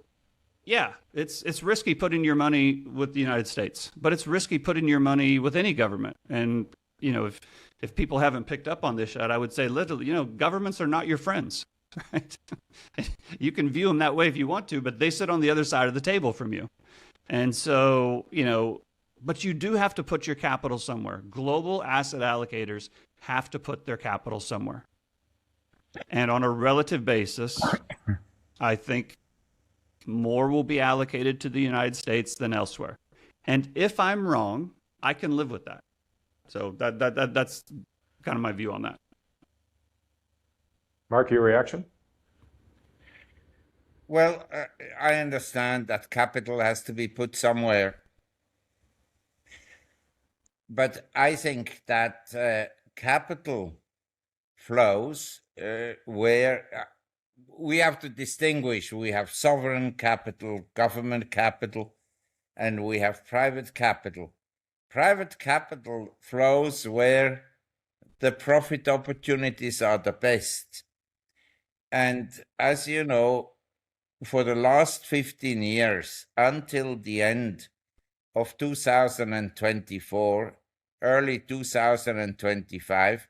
yeah, it's risky putting your money with the United States, but it's risky putting your money with any government. And, if people haven't picked up on this yet, I would say literally, governments are not your friends. Right? You can view them that way if you want to, but they sit on the other side of the table from you. And so, but you do have to put your capital somewhere. Global asset allocators have to put their capital somewhere. And on a relative basis, I think more will be allocated to the United States than elsewhere. And if I'm wrong, I can live with that. So that's kind of my view on that. Marc, your reaction? Well, I understand that capital has to be put somewhere. But I think that capital flows where we have to distinguish. We have sovereign capital, government capital, and we have private capital. Private capital flows where the profit opportunities are the best. And as you know, for the last 15 years, until the end of 2024, early 2025,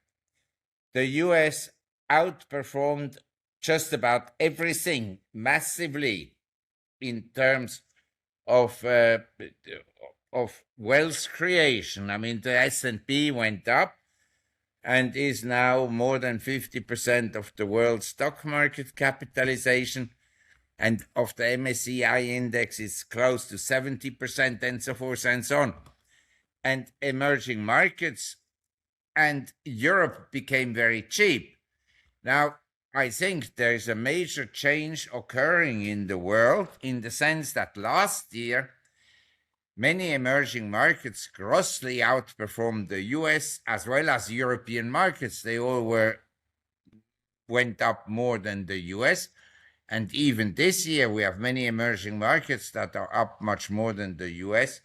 the US outperformed just about everything massively in terms of wealth creation. I mean, the S&P went up and is now more than 50% of the world's stock market capitalization, and of the MSCI index is close to 70%, and so forth and so on. And emerging markets and Europe became very cheap. Now, I think there is a major change occurring in the world, in the sense that last year, many emerging markets grossly outperformed the US as well as European markets. They all went up more than the US. And even this year, we have many emerging markets that are up much more than the US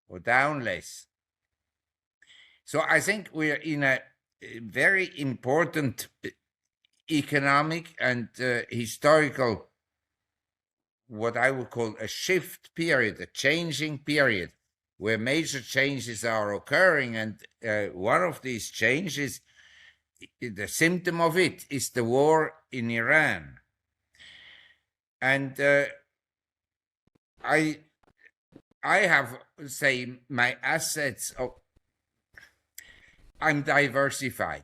or down less. So I think we're in a very important economic and historical, what I would call a shift period, a changing period, where major changes are occurring. And one of these changes, the symptom of it, is the war in Iran. And I have, say, my assets, I'm diversified.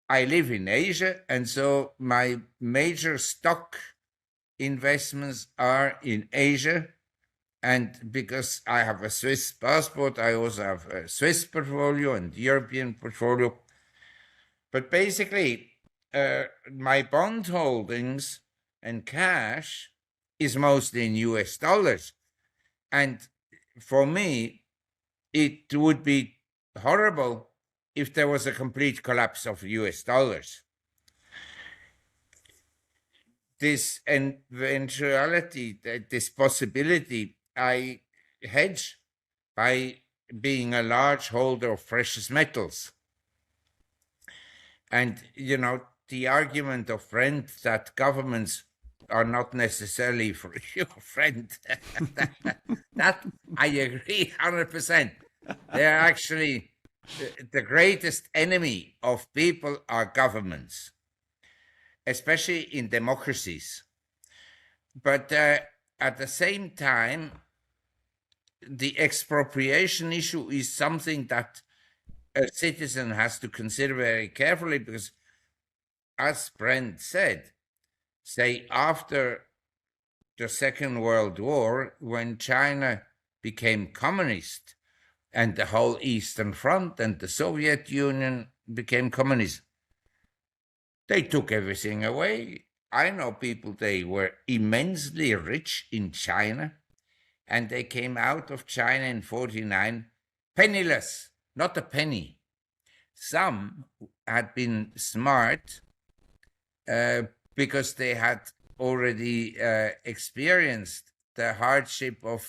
I live in Asia, and so my major stock investments are in Asia. And because I have a Swiss passport, I also have a Swiss portfolio and European portfolio. But basically, my bond holdings and cash is mostly in US dollars. And for me, it would be horrible if there was a complete collapse of US dollars. This eventuality, this possibility, I hedge by being a large holder of precious metals. And, the argument of Brent that governments are not necessarily your friend, that I agree 100%. They're actually the greatest enemy of people are governments, especially in democracies. But at the same time, the expropriation issue is something that a citizen has to consider very carefully, because, as Brent said, say after the Second World War, when China became communist and the whole Eastern Front and the Soviet Union became communist, they took everything away. I know people, they were immensely rich in China, and they came out of China in 1949 penniless, not a penny. Some had been smart because they had already experienced the hardship of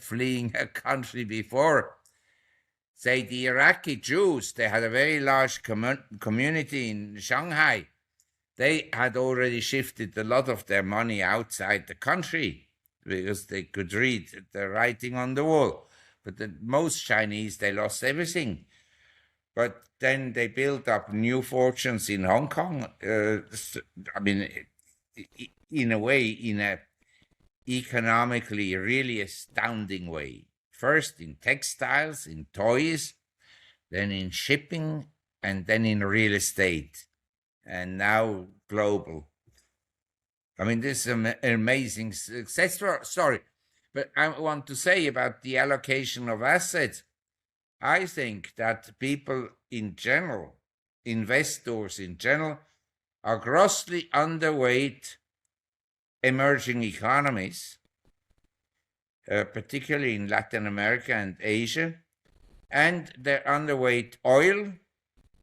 fleeing a country before. Say the Iraqi Jews, they had a very large community in Shanghai. They had already shifted a lot of their money outside the country because they could read the writing on the wall. But most Chinese, they lost everything. But then they built up new fortunes in Hong Kong. I mean, in a way, in a economically really astounding way. First in textiles, in toys, then in shipping, and then in real estate, and now global. I mean, this is an amazing success story. But I want to say about the allocation of assets, I think that people in general, investors in general, are grossly underweight emerging economies, particularly in Latin America and Asia, and they're underweight oil.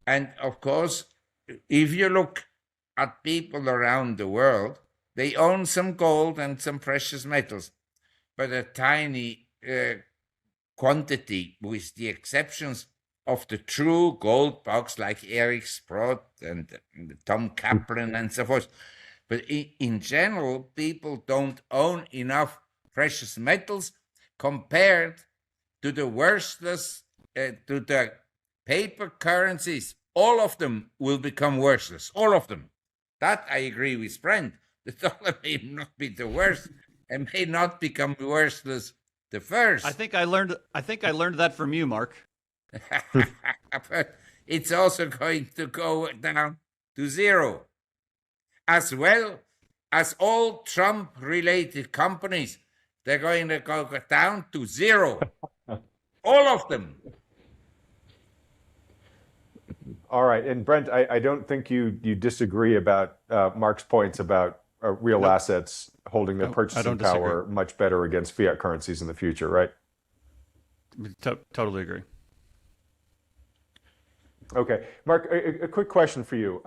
And of course, if you look at people around the world, they own some gold and some precious metals, but a tiny quantity, with the exceptions of the true gold bugs like Eric Sprott and Tom Kaplan and so forth. But in general, people don't own enough precious metals compared to the worthless, to the paper currencies. All of them will become worthless, all of them. That I agree with Brent. The dollar may not be the worst and may not become worthless the first. I think I learned that from you, Mark. But it's also going to go down to zero, as well as all Trump-related companies. They're going to go down to zero, all of them. All right, and Brent, I don't think you disagree about Mark's points about real assets holding their purchasing power much better against fiat currencies in the future, right? Totally agree. Okay, Mark, a quick question for you.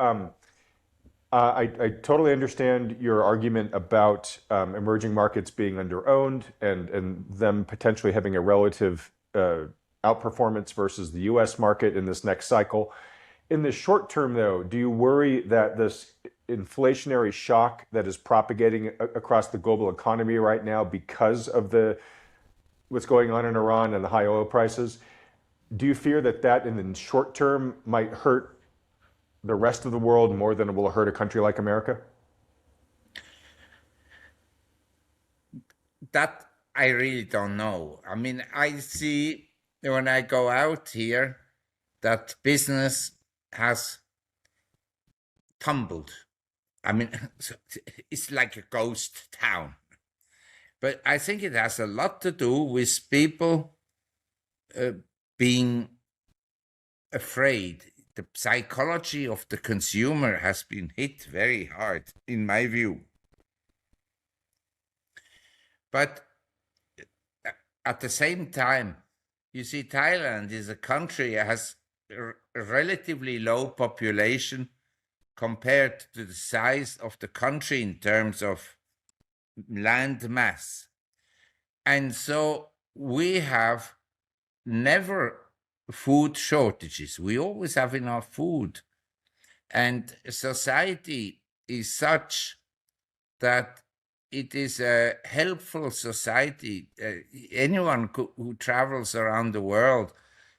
I totally understand your argument about emerging markets being underowned and them potentially having a relative outperformance versus the U.S. market in this next cycle. In the short term, though, do you worry that this inflationary shock that is propagating across the global economy right now because of what's going on in Iran and the high oil prices, do you fear that in the short term might hurt the rest of the world more than it will hurt a country like America? That I really don't know. I mean, I see when I go out here that business has tumbled. I mean, it's like a ghost town. But I think it has a lot to do with people being afraid. The psychology of the consumer has been hit very hard, in my view. But at the same time, you see, Thailand is a country that has a relatively low population compared to the size of the country in terms of land mass. And so we have never food shortages. We always have enough food. And society is such that it is a helpful society. Anyone who travels around the world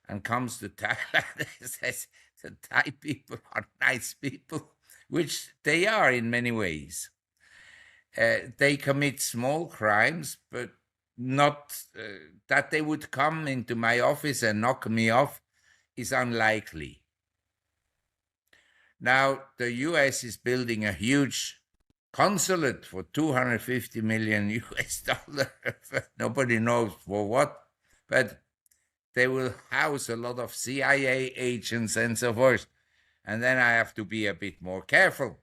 and comes to Thailand says the Thai people are nice people, which they are in many ways. They commit small crimes, but not that they would come into my office and knock me off is unlikely. Now, the US is building a huge consulate for 250 million US dollars. Nobody knows for what, but they will house a lot of CIA agents and so forth. And then I have to be a bit more careful.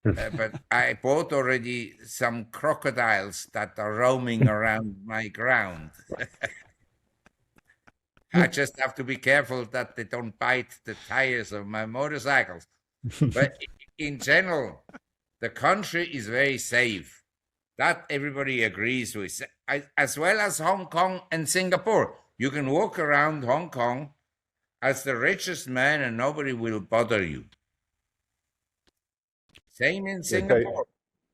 But I bought already some crocodiles that are roaming around my ground. I just have to be careful that they don't bite the tires of my motorcycles. But in general, the country is very safe. That everybody agrees with, as well as Hong Kong and Singapore. You can walk around Hong Kong as the richest man and nobody will bother you. Same in Singapore.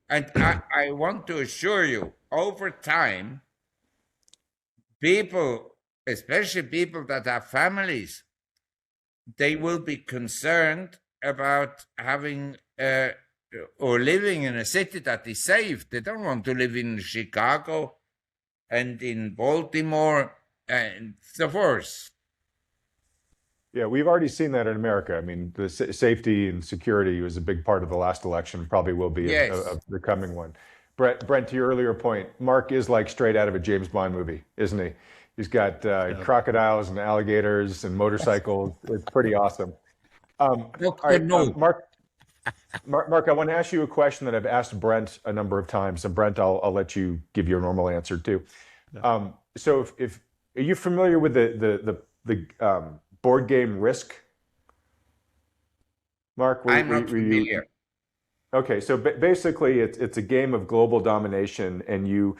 And I want to assure you, over time, people, especially people that have families, they will be concerned about having or living in a city that is safe. They don't want to live in Chicago and in Baltimore and so forth. Yeah, we've already seen that in America. I mean, the safety and security was a big part of the last election, probably will be the coming one. Brent, to your earlier point, Mark is like straight out of a James Bond movie, isn't he? He's got crocodiles and alligators and motorcycles. It's pretty awesome. All right, Mark, I want to ask you a question that I've asked Brent a number of times, and Brent, I'll let you give your normal answer too. Yeah. So, if are you familiar with the board game Risk? Mark, I'm not familiar. Okay, so basically, it's a game of global domination, and you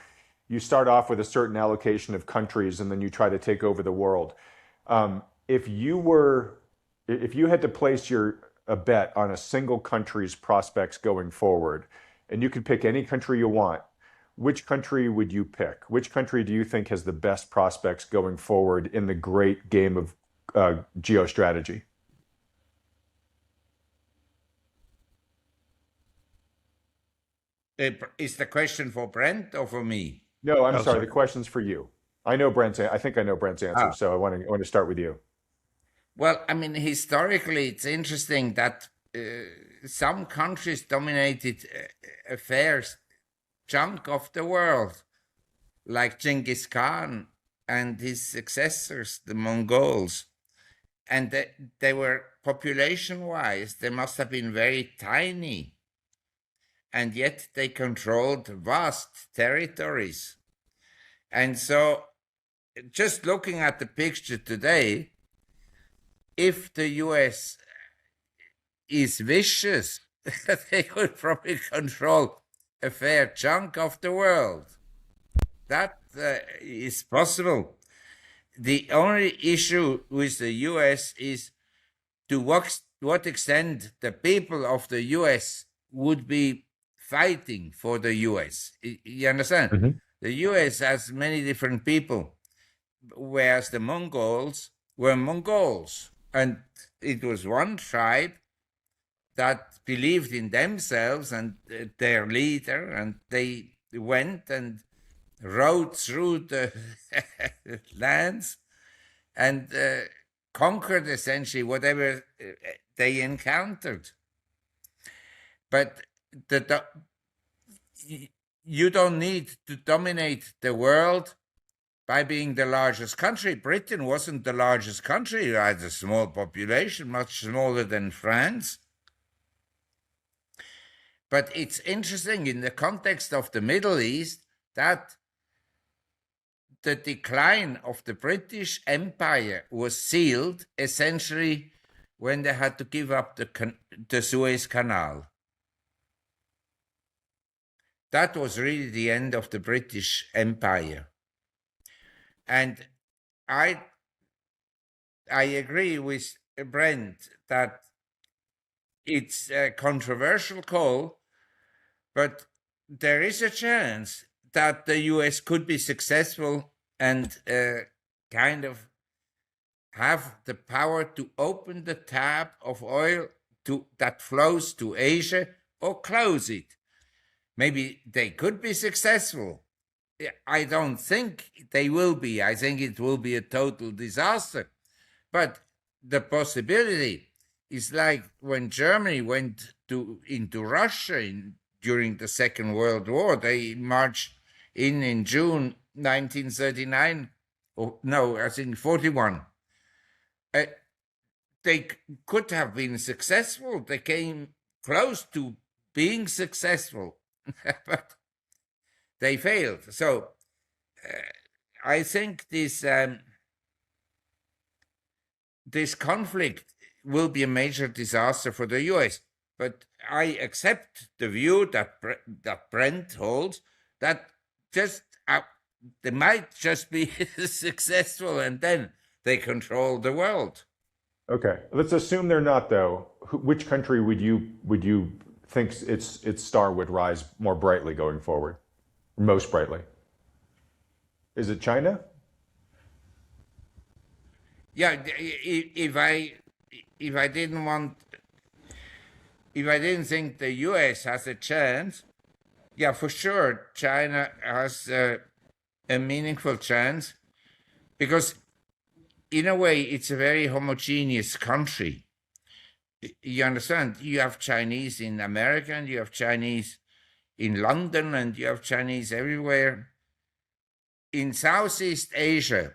start off with a certain allocation of countries, and then you try to take over the world. If you had to place a bet on a single country's prospects going forward, and you could pick any country you want, which country would you pick? Which country do you think has the best prospects going forward in the great game of geostrategy? Is the question for Brent or for me? No, I'm sorry. The question's for you. I think I know Brent's answer, so I want to start with you. Well, I mean, historically, it's interesting that some countries dominated a fair chunk of the world, like Genghis Khan and his successors, the Mongols. And they were, population-wise, they must have been very tiny. And yet they controlled vast territories. And so, just looking at the picture today, if the US is vicious, they could probably control a fair chunk of the world. That is possible. The only issue with the US is to what extent the people of the US would be fighting for the US. You understand? Mm-hmm. The US has many different people, whereas the Mongols were Mongols. And it was one tribe that believed in themselves and their leader, and they went and rode through the lands and conquered essentially whatever they encountered. But you don't need to dominate the world by being the largest country. Britain wasn't the largest country. It had a small population, much smaller than France. But it's interesting in the context of the Middle East that the decline of the British Empire was sealed essentially when they had to give up the Suez Canal. That was really the end of the British Empire. And I agree with Brent that it's a controversial call, but there is a chance that the US could be successful and kind of have the power to open the tap of oil that flows to Asia or close it. Maybe they could be successful. I don't think they will be. I think it will be a total disaster. But the possibility is like when Germany went into Russia during the Second World War. They marched in June 1939, or no, I think 41. They could have been successful. They came close to being successful, but they failed. So I think this conflict will be a major disaster for the US. But I accept the view that Brent holds, that just they might just be successful and then they control the world. Okay, let's assume they're not, though. Which country would you think its star would rise more brightly going forward, most brightly? Is it China? Yeah, if I didn't think the US has a chance, yeah, for sure, China has a meaningful chance, because in a way it's a very homogeneous country. You understand? You have Chinese in America, and you have Chinese in London, and you have Chinese everywhere. In Southeast Asia,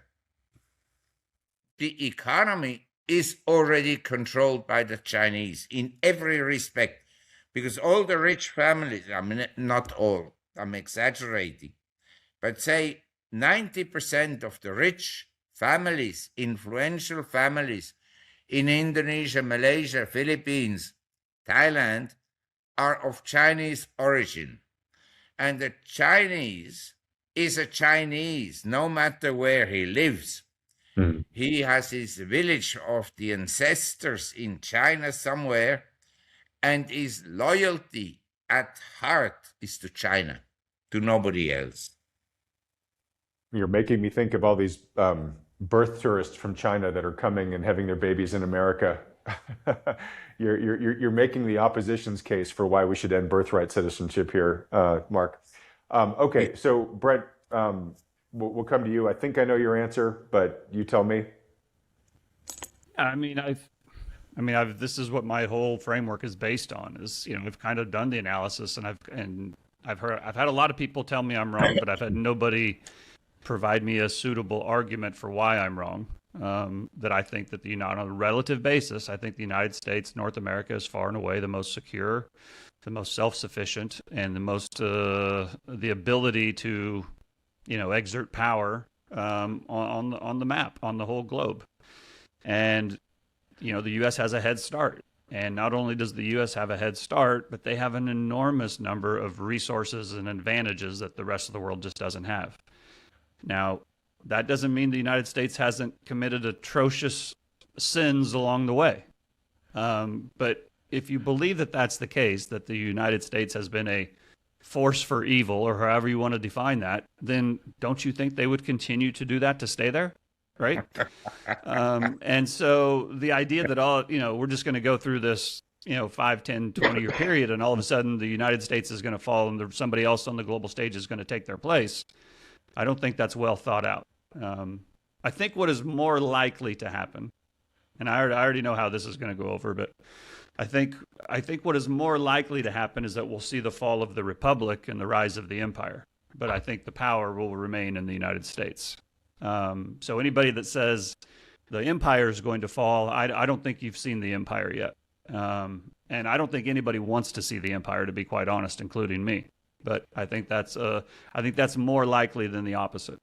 the economy is already controlled by the Chinese in every respect, because all the rich families, I mean, not all, I'm exaggerating, but say 90% of the rich families, influential families in Indonesia, Malaysia, Philippines, Thailand, are of Chinese origin. And the Chinese is a Chinese, no matter where he lives. Mm. He has his village of the ancestors in China somewhere, and his loyalty at heart is to China, to nobody else. You're making me think of all these birth tourists from China that are coming and having their babies in America. You're making the opposition's case for why we should end birthright citizenship here, Marc. Okay, so Brent, we'll come to you. I think I know your answer, but you tell me. This is what my whole framework is based on. Is, I've kind of done the analysis, and I've had a lot of people tell me I'm wrong, but I've had nobody provide me a suitable argument for why I'm wrong. That I think that on a relative basis, I think the United States, North America, is far and away the most secure, the most self-sufficient, and the most the ability to exert power on the map, on the whole globe. And the U.S. has a head start. And not only does the U.S. have a head start, but they have an enormous number of resources and advantages that the rest of the world just doesn't have. Now, that doesn't mean the United States hasn't committed atrocious sins along the way. But if you believe that that's the case, that the United States has been a force for evil, or however you want to define that, then don't you think they would continue to do that to stay there? Right? And so the idea that we're just going to go through this, 5, 10, 20-year period, and all of a sudden the United States is going to fall and somebody else on the global stage is going to take their place, I don't think that's well thought out. I think what is more likely to happen, and I already know how this is going to go over, but I think what is more likely to happen is that we'll see the fall of the republic and the rise of the empire. But I think the power will remain in the United States. So anybody that says the empire is going to fall, I don't think you've seen the empire yet. And I don't think anybody wants to see the empire, to be quite honest, including me. But I think that's more likely than the opposite.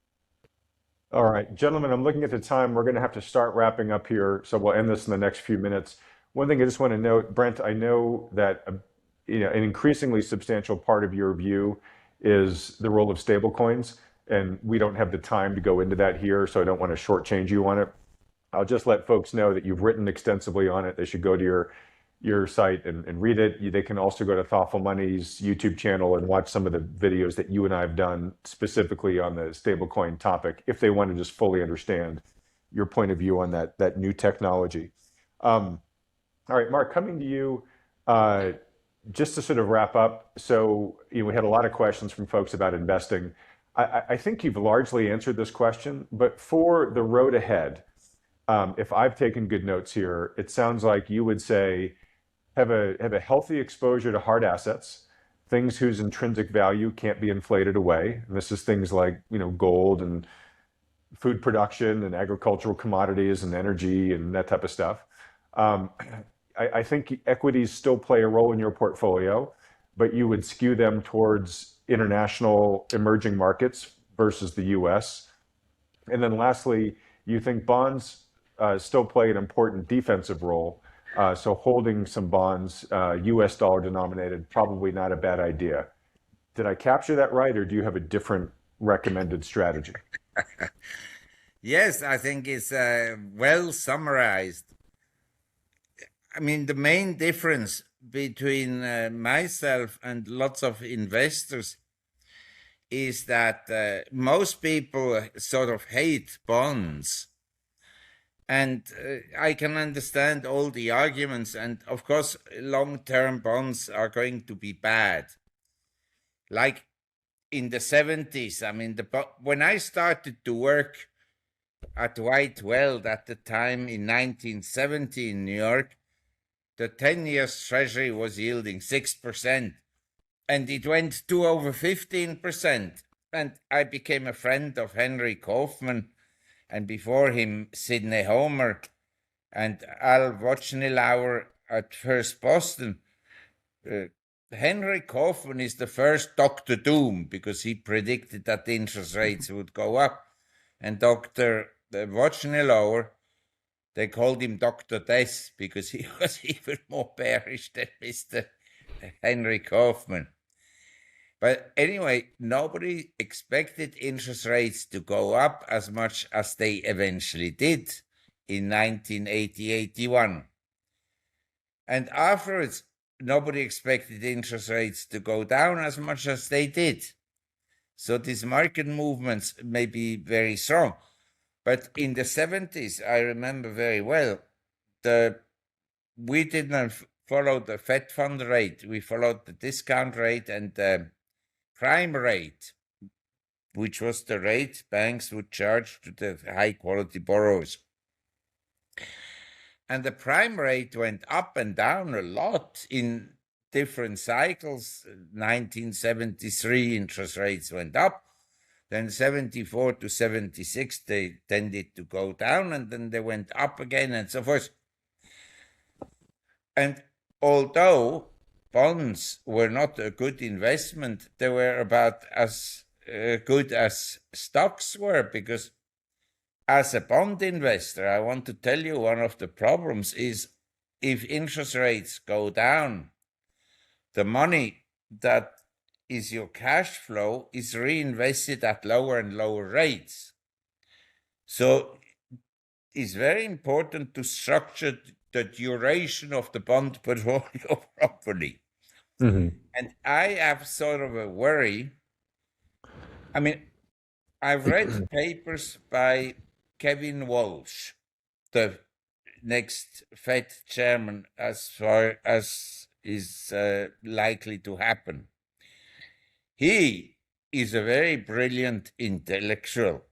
All right, gentlemen, I'm looking at the time. We're going to have to start wrapping up here, so we'll end this in the next few minutes. One thing I just want to note, Brent, I know that an increasingly substantial part of your view is the role of stablecoins, and we don't have the time to go into that here, so I don't want to shortchange you on it. I'll just let folks know that you've written extensively on it. They should go to your site and read it. They can also go to Thoughtful Money's YouTube channel and watch some of the videos that you and I have done specifically on the stablecoin topic if they want to just fully understand your point of view on that new technology. All right, Mark, coming to you, just to sort of wrap up. So we had a lot of questions from folks about investing. I think you've largely answered this question, but for the road ahead, if I've taken good notes here, it sounds like you would say have a healthy exposure to hard assets, things whose intrinsic value can't be inflated away. And this is things like, gold and food production and agricultural commodities and energy and that type of stuff. I think equities still play a role in your portfolio, but you would skew them towards international emerging markets versus the US. And then lastly, you think bonds still play an important defensive role. So holding some bonds, US dollar denominated, probably not a bad idea. Did I capture that right, or do you have a different recommended strategy? Yes, I think it's well summarized. I mean, the main difference between myself and lots of investors is that most people sort of hate bonds. And I can understand all the arguments. And of course, long-term bonds are going to be bad. Like in the 70s, I mean, when I started to work at White Weld at the time in 1970 in New York, the 10 years treasury was yielding 6%. And it went to over 15%. And I became a friend of Henry Kaufman, and before him, Sidney Homer and Al Wojnilauer at First Boston. Henry Kaufman is the first Dr. Doom because he predicted that the interest rates would go up. And Dr. Wojnilauer, they called him Dr. Death because he was even more bearish than Mr. Henry Kaufman. But anyway, nobody expected interest rates to go up as much as they eventually did in 1980-81. And afterwards, nobody expected interest rates to go down as much as they did. So these market movements may be very strong. But in the 70s, I remember very well, we didn't follow the Fed fund rate. We followed the discount rate and the prime rate, which was the rate banks would charge to the high-quality borrowers. And the prime rate went up and down a lot in different cycles. 1973, interest rates went up. Then 74 to 76, they tended to go down, and then they went up again, and so forth. And although bonds were not a good investment, they were about as good as stocks were, because as a bond investor, I want to tell you one of the problems is if interest rates go down, the money that is your cash flow is reinvested at lower and lower rates. So it's very important to structure the duration of the bond portfolio properly. Mm-hmm. And I have sort of a worry. I mean, I've read papers by Kevin Walsh, the next Fed chairman, as far as is likely to happen. He is a very brilliant intellectual.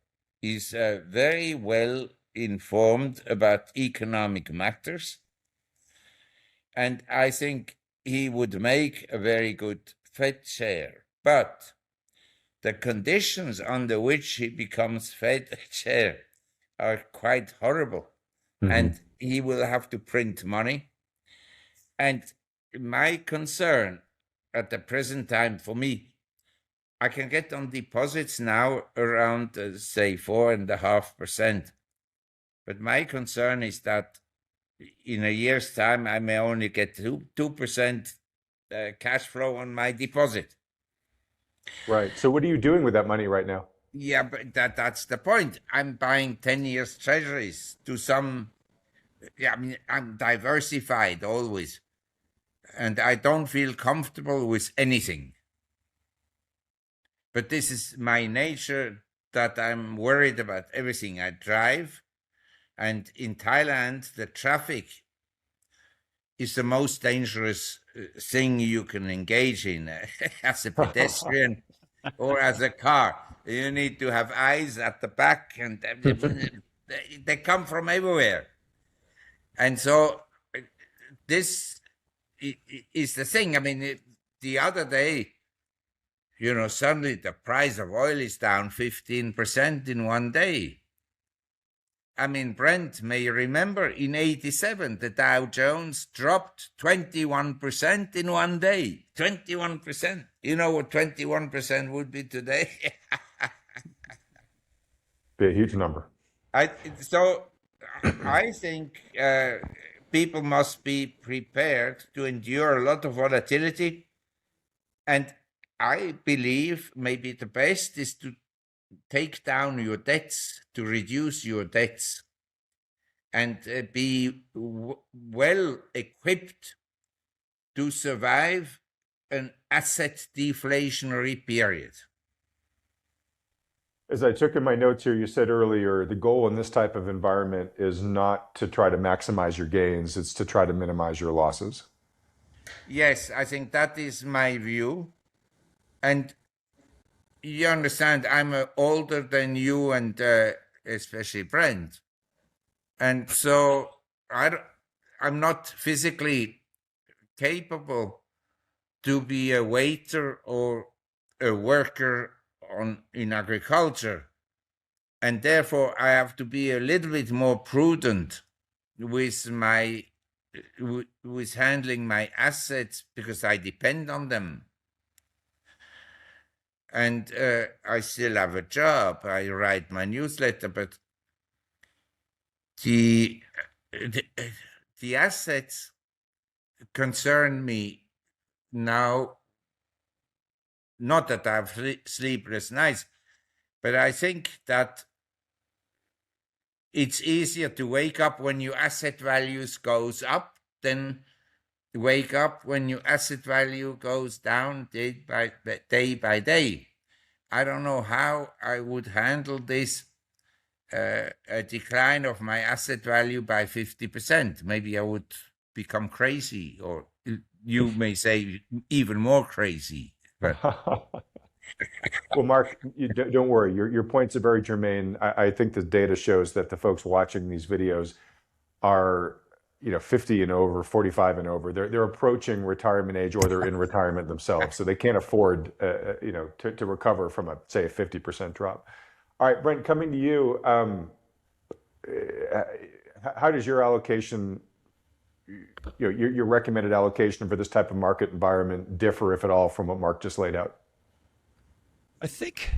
He's very well informed about economic matters. And I think he would make a very good Fed chair. But the conditions under which he becomes Fed chair are quite horrible. Mm-hmm. And he will have to print money. And my concern at the present time for me I can get on deposits now around, say, 4.5%. But my concern is that in a year's time, I may only get 2% cash flow on my deposit. Right. So what are you doing with that money right now? Yeah, but that's the point. I'm buying 10 years treasuries to some, yeah, I mean, I'm diversified always. And I don't feel comfortable with anything. But this is my nature, that I'm worried about everything. I drive, and in Thailand, the traffic is the most dangerous thing you can engage in as a pedestrian or as a car. You need to have eyes at the back, and they come from everywhere. And so this is the thing. I mean, the other day, suddenly the price of oil is down 15% in one day. I mean, Brent may remember in 87, the Dow Jones dropped 21% in one day. 21%. You know what 21% would be today? Be a huge number. So I think people must be prepared to endure a lot of volatility. And I believe maybe the best is to take down your debts, to reduce your debts, and be well equipped to survive an asset deflationary period. As I took in my notes here, you said earlier the goal in this type of environment is not to try to maximize your gains, it's to try to minimize your losses. Yes, I think that is my view. And you understand, I'm older than you, and especially Brent. And so I'm not physically capable to be a waiter or a worker in agriculture. And therefore, I have to be a little bit more prudent with handling my assets, because I depend on them. And I still have a job. I write my newsletter, but the assets concern me now. Not that I have sleepless nights, but I think that it's easier to wake up when your asset values goes up than wake up when your asset value goes down day by day. I don't know how I would handle this, a decline of my asset value by 50%. Maybe I would become crazy, or you may say even more crazy. But Well, Mark, don't worry. Your points are very germane. I think the data shows that the folks watching these videos are 50 and over, 45 and over. They're approaching retirement age, or they're in retirement themselves, so they can't afford to recover from a 50% drop. All right, Brent, coming to you, how does your allocation, your recommended allocation for this type of market environment differ, if at all, from what Mark just laid out? I think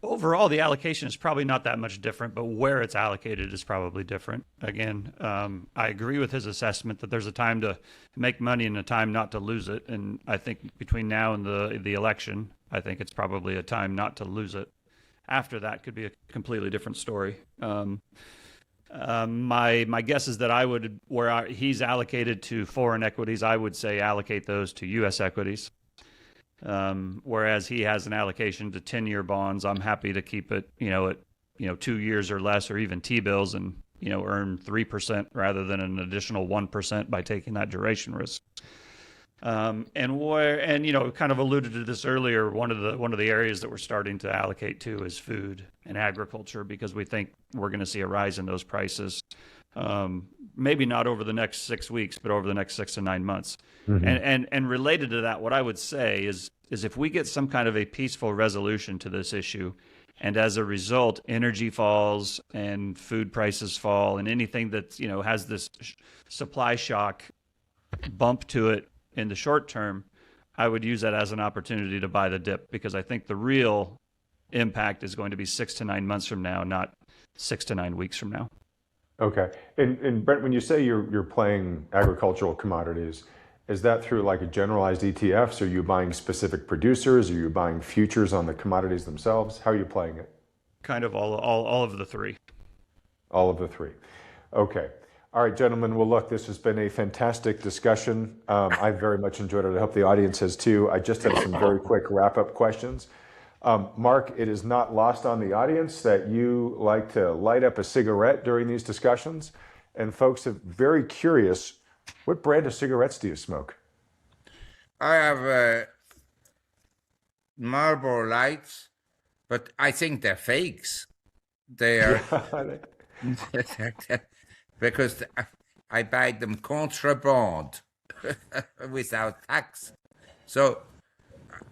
overall the allocation is probably not that much different, but where it's allocated is probably different. Again, I agree with his assessment that there's a time to make money and a time not to lose it. And I think between now and the election, I think it's probably a time not to lose it. After that could be a completely different story. My guess is that he's allocated to foreign equities, I would say allocate those to U.S. equities. Whereas he has an allocation to 10-year bonds. I'm happy to keep it, at 2 years or less, or even T-bills, and earn 3% rather than an additional 1% by taking that duration risk. And kind of alluded to this earlier. One of the areas that we're starting to allocate to is food and agriculture, because we think we're going to see a rise in those prices. Maybe not over the next 6 weeks, but over the next 6 to 9 months. Mm-hmm. And related to that, what I would say is if we get some kind of a peaceful resolution to this issue, and as a result, energy falls and food prices fall, and anything that has this supply shock bump to it in the short term, I would use that as an opportunity to buy the dip, because I think the real impact is going to be 6 to 9 months from now, not 6 to 9 weeks from now. Okay. And Brent, when you say you're playing agricultural commodities, is that through like a generalized ETFs? Are you buying specific producers? Are you buying futures on the commodities themselves? How are you playing it? Kind of all of the three. All of the three. Okay. All right, gentlemen. Well, look, this has been a fantastic discussion. I very much enjoyed it. I hope the audience has too. I just have some very quick wrap-up questions. Marc, it is not lost on the audience that you like to light up a cigarette during these discussions. And folks are very curious, what brand of cigarettes do you smoke? I have Marlboro Lights, but I think they're fakes. They are because I buy them contraband without tax. So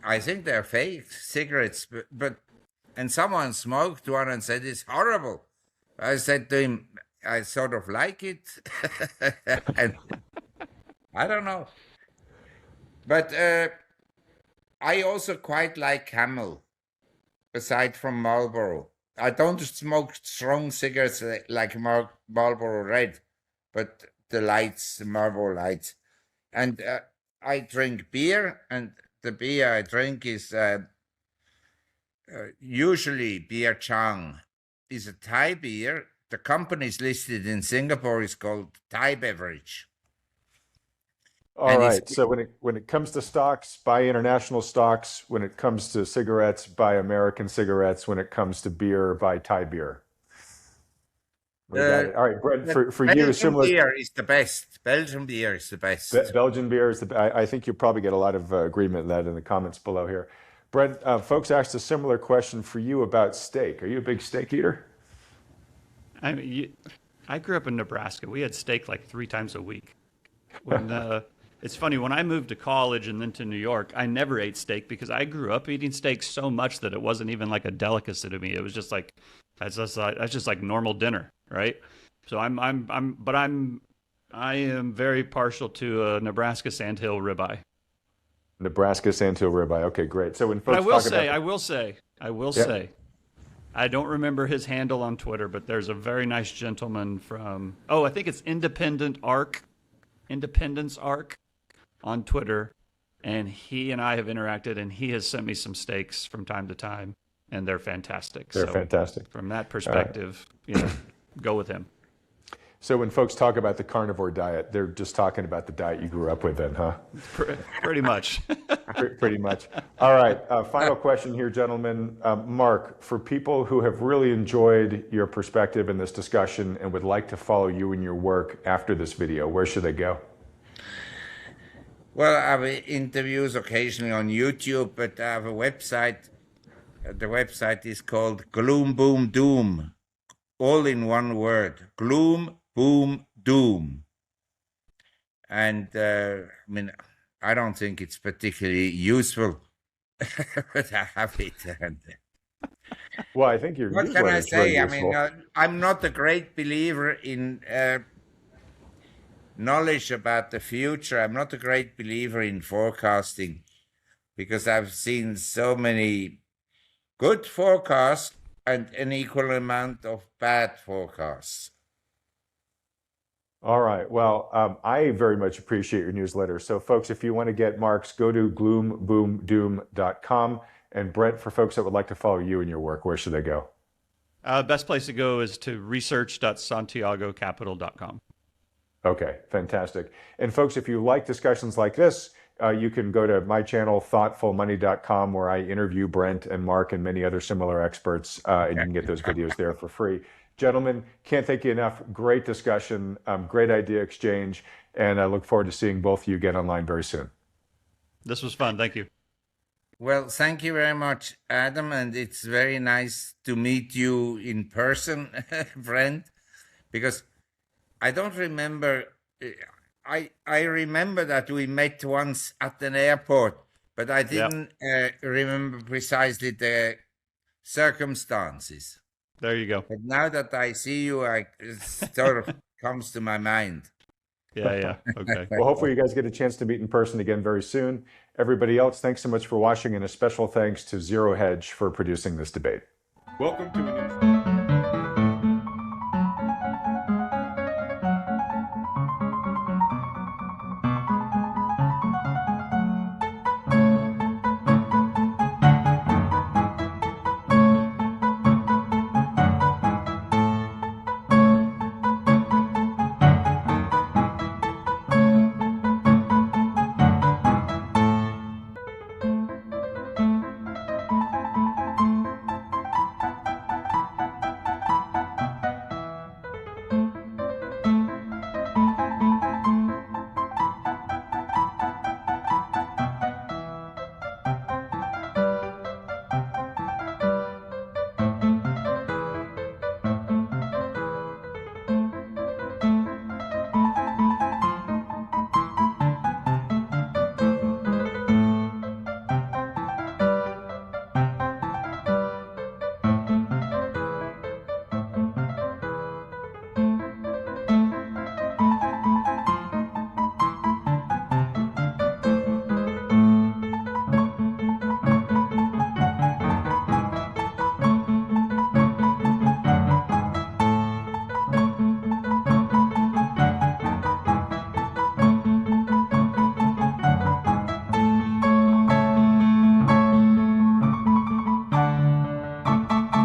I think they're fake cigarettes, but and someone smoked one and said it's horrible. I said to him, I sort of like it, and I don't know. But I also quite like Camel, aside from Marlboro. I don't smoke strong cigarettes like Marlboro Red, but the lights, the Marlboro Lights. And I drink beer, and the beer I drink is usually Beer Chang. Is a Thai beer. The company is listed in Singapore. Is called Thai Beverage. All right. So when it comes to stocks, buy international stocks. When it comes to cigarettes, buy American cigarettes. When it comes to beer, buy Thai beer. We got it. All right, Brent. For you, similar. Belgian beer is the best. Belgian beer is the best. Belgian beer is the. I think you'll probably get a lot of agreement in that in the comments below here. Brent, folks asked a similar question for you about steak. Are you a big steak eater? I mean, I grew up in Nebraska. We had steak like 3 times a week. When it's funny, when I moved to college and then to New York, I never ate steak because I grew up eating steak so much that it wasn't even like a delicacy to me. It was just like that's just like normal dinner, right? So I am very partial to a Nebraska Sandhill ribeye. Nebraska Sandhill ribeye. Okay, great. So when folks I will say, I don't remember his handle on Twitter, but there's a very nice gentleman from I think it's Independence Arc on Twitter, and he and I have interacted, and he has sent me some steaks from time to time, and they're fantastic. They're fantastic. From that perspective, go with him. So when folks talk about the carnivore diet, they're just talking about the diet you grew up with then, huh? Pretty much. Pretty much. All right. Final question here, gentlemen. Marc, for people who have really enjoyed your perspective in this discussion and would like to follow you and your work after this video, where should they go? Well, I have interviews occasionally on YouTube, but I have a website. The website is called Gloom, Boom, Doom, all in one word. Gloom, Boom, Doom. And I don't think it's particularly useful, but I have it. Well, I think you're. What can I say? I'm not a great believer in knowledge about the future. I'm not a great believer in forecasting because I've seen so many good forecasts and an equal amount of bad forecasts. All right. Well, I very much appreciate your newsletter. So folks, if you want to get Marc's, go to gloomboomdoom.com. And Brent, for folks that would like to follow you and your work, where should they go? Best place to go is to research.santiagocapital.com. Okay, fantastic. And folks, if you like discussions like this, you can go to my channel, thoughtfulmoney.com, where I interview Brent and Marc and many other similar experts, and you can get those videos there for free. Gentlemen, can't thank you enough. Great discussion, great idea exchange, and I look forward to seeing both of you again online very soon. This was fun. Thank you. Well, thank you very much, Adam, and it's very nice to meet you in person, Brent, because I don't remember. I remember that we met once at an airport, but I didn't remember precisely the circumstances. There you go. But now that I see you, it sort of comes to my mind. Yeah. Okay. Well, hopefully you guys get a chance to meet in person again very soon. Everybody else, thanks so much for watching, and a special thanks to Zero Hedge for producing this debate. Welcome to a new